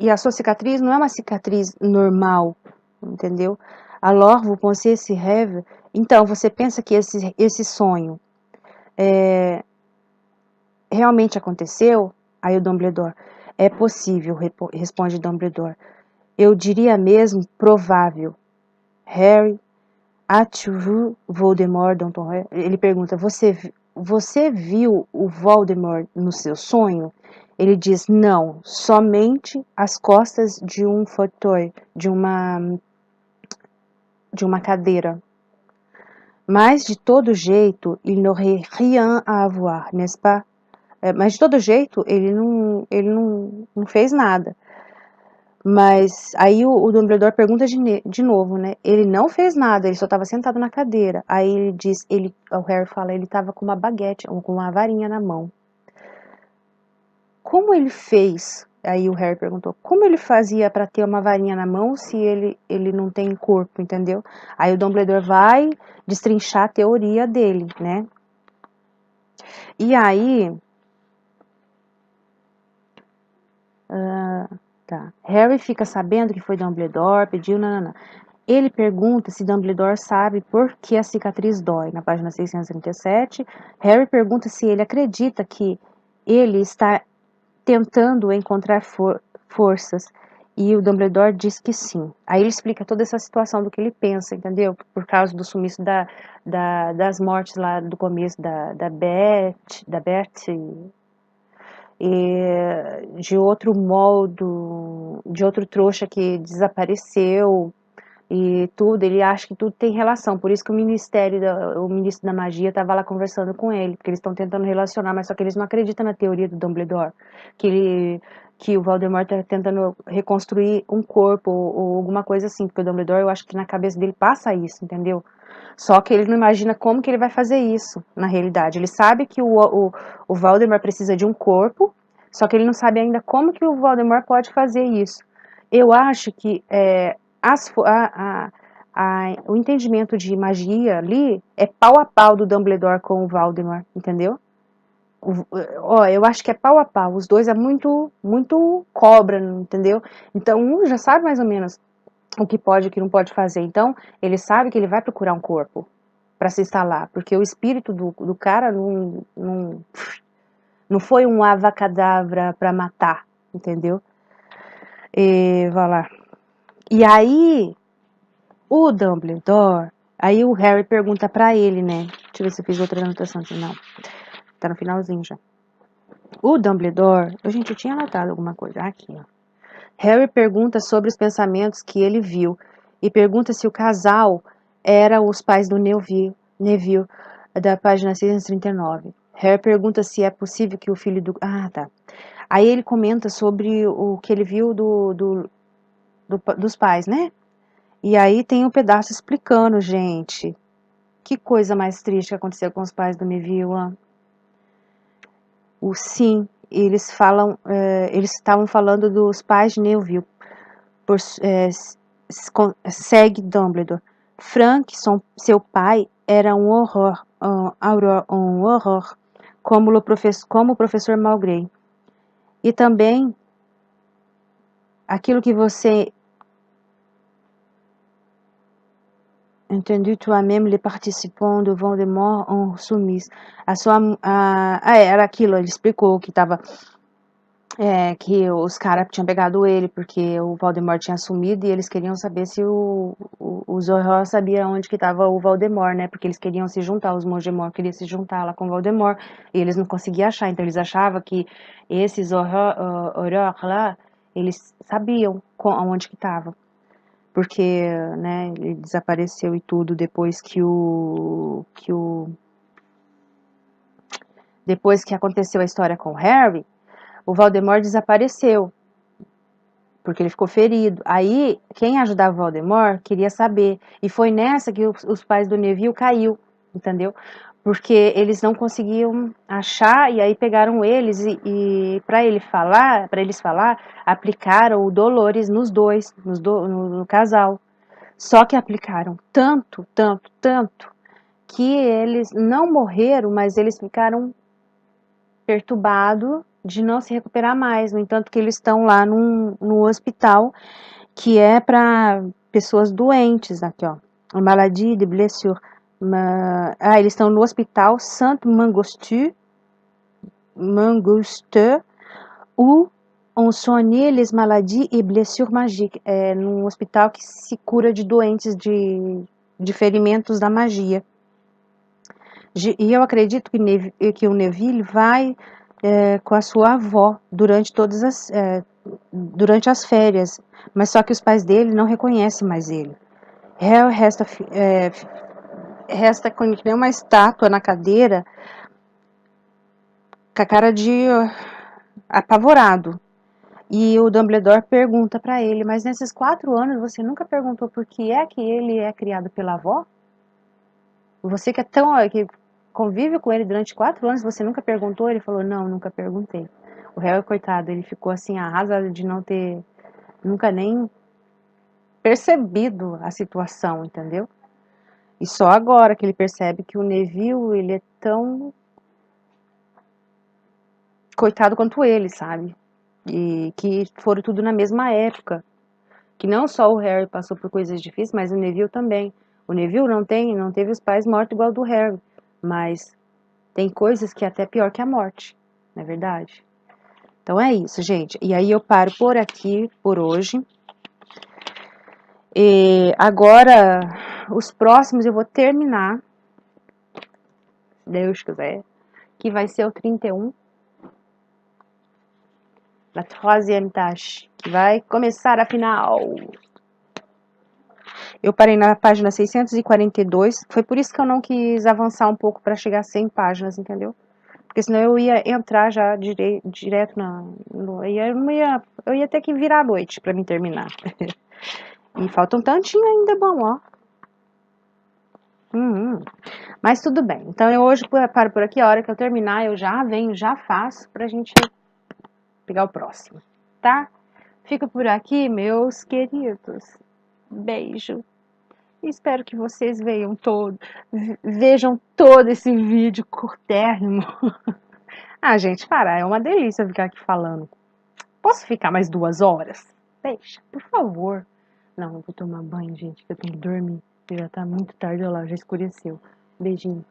a sua cicatriz não é uma cicatriz normal, entendeu? Alors, vous pensez esse rêve? Então, você pensa que esse sonho realmente aconteceu? Aí o Dumbledore, é possível, responde Dumbledore. Eu diria mesmo provável. Harry, as-tu Voldemort dans ton rêve? Ele pergunta, você viu o Voldemort no seu sonho? Ele diz, não, somente as costas de um fauteuil, de uma cadeira. Mas, de todo jeito, il n'aurait rien à voir, n'est-ce pas? Mas, de todo jeito, ele não fez nada. Mas aí o Dumbledore pergunta de novo, né? Ele não fez nada, ele só estava sentado na cadeira. Aí ele diz, o Harry fala, ele estava com uma baguete, ou com uma varinha na mão. Como ele fez? Aí o Harry perguntou, como ele fazia para ter uma varinha na mão se ele não tem corpo, entendeu? Aí o Dumbledore vai destrinchar a teoria dele, né? E aí... Tá. Harry fica sabendo que foi Dumbledore, pediu, não. Ele pergunta se Dumbledore sabe por que a cicatriz dói. Na página 637, Harry pergunta se ele acredita que ele está tentando encontrar forças. E o Dumbledore diz que sim. Aí ele explica toda essa situação do que ele pensa, entendeu? Por causa do sumiço das mortes lá do começo da Beth e de outro modo, de outro trouxa que desapareceu e tudo, ele acha que tudo tem relação, por isso que o ministro da magia estava lá conversando com ele, porque eles estão tentando relacionar, mas só que eles não acreditam na teoria do Dumbledore, que o Voldemort está tentando reconstruir um corpo ou alguma coisa assim, porque o Dumbledore, eu acho que na cabeça dele passa isso, entendeu? Só que ele não imagina como que ele vai fazer isso, na realidade. Ele sabe que o Voldemort precisa de um corpo, só que ele não sabe ainda como que o Voldemort pode fazer isso. Eu acho que o entendimento de magia ali é pau a pau do Dumbledore com o Voldemort, entendeu? Eu acho que é pau a pau. Os dois é muito, muito cobra, entendeu? Então, um já sabe mais ou menos o que pode e o que não pode fazer. Então, ele sabe que ele vai procurar um corpo para se instalar, porque o espírito do cara não foi um avacadabra para matar, entendeu? E, vai lá. E aí, o Dumbledore, aí o Harry pergunta para ele, né? Deixa eu ver se eu fiz outra anotação aqui, não. Tá no finalzinho já. O Dumbledore, gente, eu tinha anotado alguma coisa aqui, ó. Harry pergunta sobre os pensamentos que ele viu e pergunta se o casal era os pais do Neville, da página 639. Harry pergunta se é possível que o filho do... Ah, tá. Aí ele comenta sobre o que ele viu dos pais, né? E aí tem um pedaço explicando, gente. Que coisa mais triste que aconteceu com os pais do Neville. Sim, eles estavam falando dos pais de Neville. Segue Dumbledore. Frank, seu pai, era um horror, como o professor Malgrave. E também aquilo que você entendu toi-même les participants de Voldemort en soumise. Era aquilo, ele explicou que tava que os caras tinham pegado ele porque o Voldemort tinha sumido e eles queriam saber se os Horror sabia onde que estava o Voldemort, né? Porque eles queriam se juntar, os Mongemort queriam se juntar lá com o Voldemort e eles não conseguiam achar, então eles achavam que esses Horror lá, eles sabiam onde que estava. Porque, né, ele desapareceu e tudo depois depois que aconteceu a história com o Harry, o Voldemort desapareceu, porque ele ficou ferido. Aí, quem ajudava o Voldemort queria saber. E foi nessa que os pais do Neville caiu, entendeu? Porque eles não conseguiam achar, e aí pegaram eles e para eles falar, aplicaram o Dolores nos dois, no casal. Só que aplicaram tanto, tanto, tanto, que eles não morreram, mas eles ficaram perturbados de não se recuperar mais. No entanto, que eles estão lá no hospital, que é para pessoas doentes, aqui ó, maladie de blessure. Eles estão no hospital Saint-Mangostus, où on soigne les maladies et blessures magiques. É num hospital que se cura de doentes de ferimentos da magia. E eu acredito que o Neville vai com a sua avó durante durante as férias, mas só que os pais dele não reconhecem mais ele. Harry resta com uma estátua na cadeira, com a cara de apavorado. E o Dumbledore pergunta para ele, mas nesses 4 anos você nunca perguntou por que é que ele é criado pela avó? Você que que convive com ele durante 4 anos, você nunca perguntou? Ele falou, não, nunca perguntei. O Harry, coitado, ele ficou assim, arrasado de não ter nunca nem percebido a situação, entendeu? E só agora que ele percebe que o Neville, ele é tão coitado quanto ele, sabe? E que foram tudo na mesma época. Que não só o Harry passou por coisas difíceis, mas o Neville também. O Neville não teve os pais mortos igual do Harry, mas tem coisas que é até pior que a morte, não é verdade? Então é isso, gente. E aí eu paro por aqui por hoje. E agora, os próximos eu vou terminar, se Deus quiser, que vai ser o 31. La troisième tâche, que vai começar a final. Eu parei na página 642, foi por isso que eu não quis avançar um pouco para chegar a 100 páginas, entendeu? Porque senão eu ia entrar já direto eu ia ter que virar a noite para me terminar. E falta um tantinho ainda bom, ó. Mas tudo bem. Então eu hoje paro por aqui, a hora que eu terminar eu já venho, já faço pra gente pegar o próximo, tá? Fico por aqui, meus queridos. Beijo. Espero que vocês vejam todo esse vídeo curtérrimo. Ah, gente, é uma delícia ficar aqui falando. Posso ficar mais 2 horas? Deixa, por favor. Não, eu vou tomar banho, gente, que eu tenho que dormir. Já tá muito tarde, olha lá, já escureceu. Beijinho.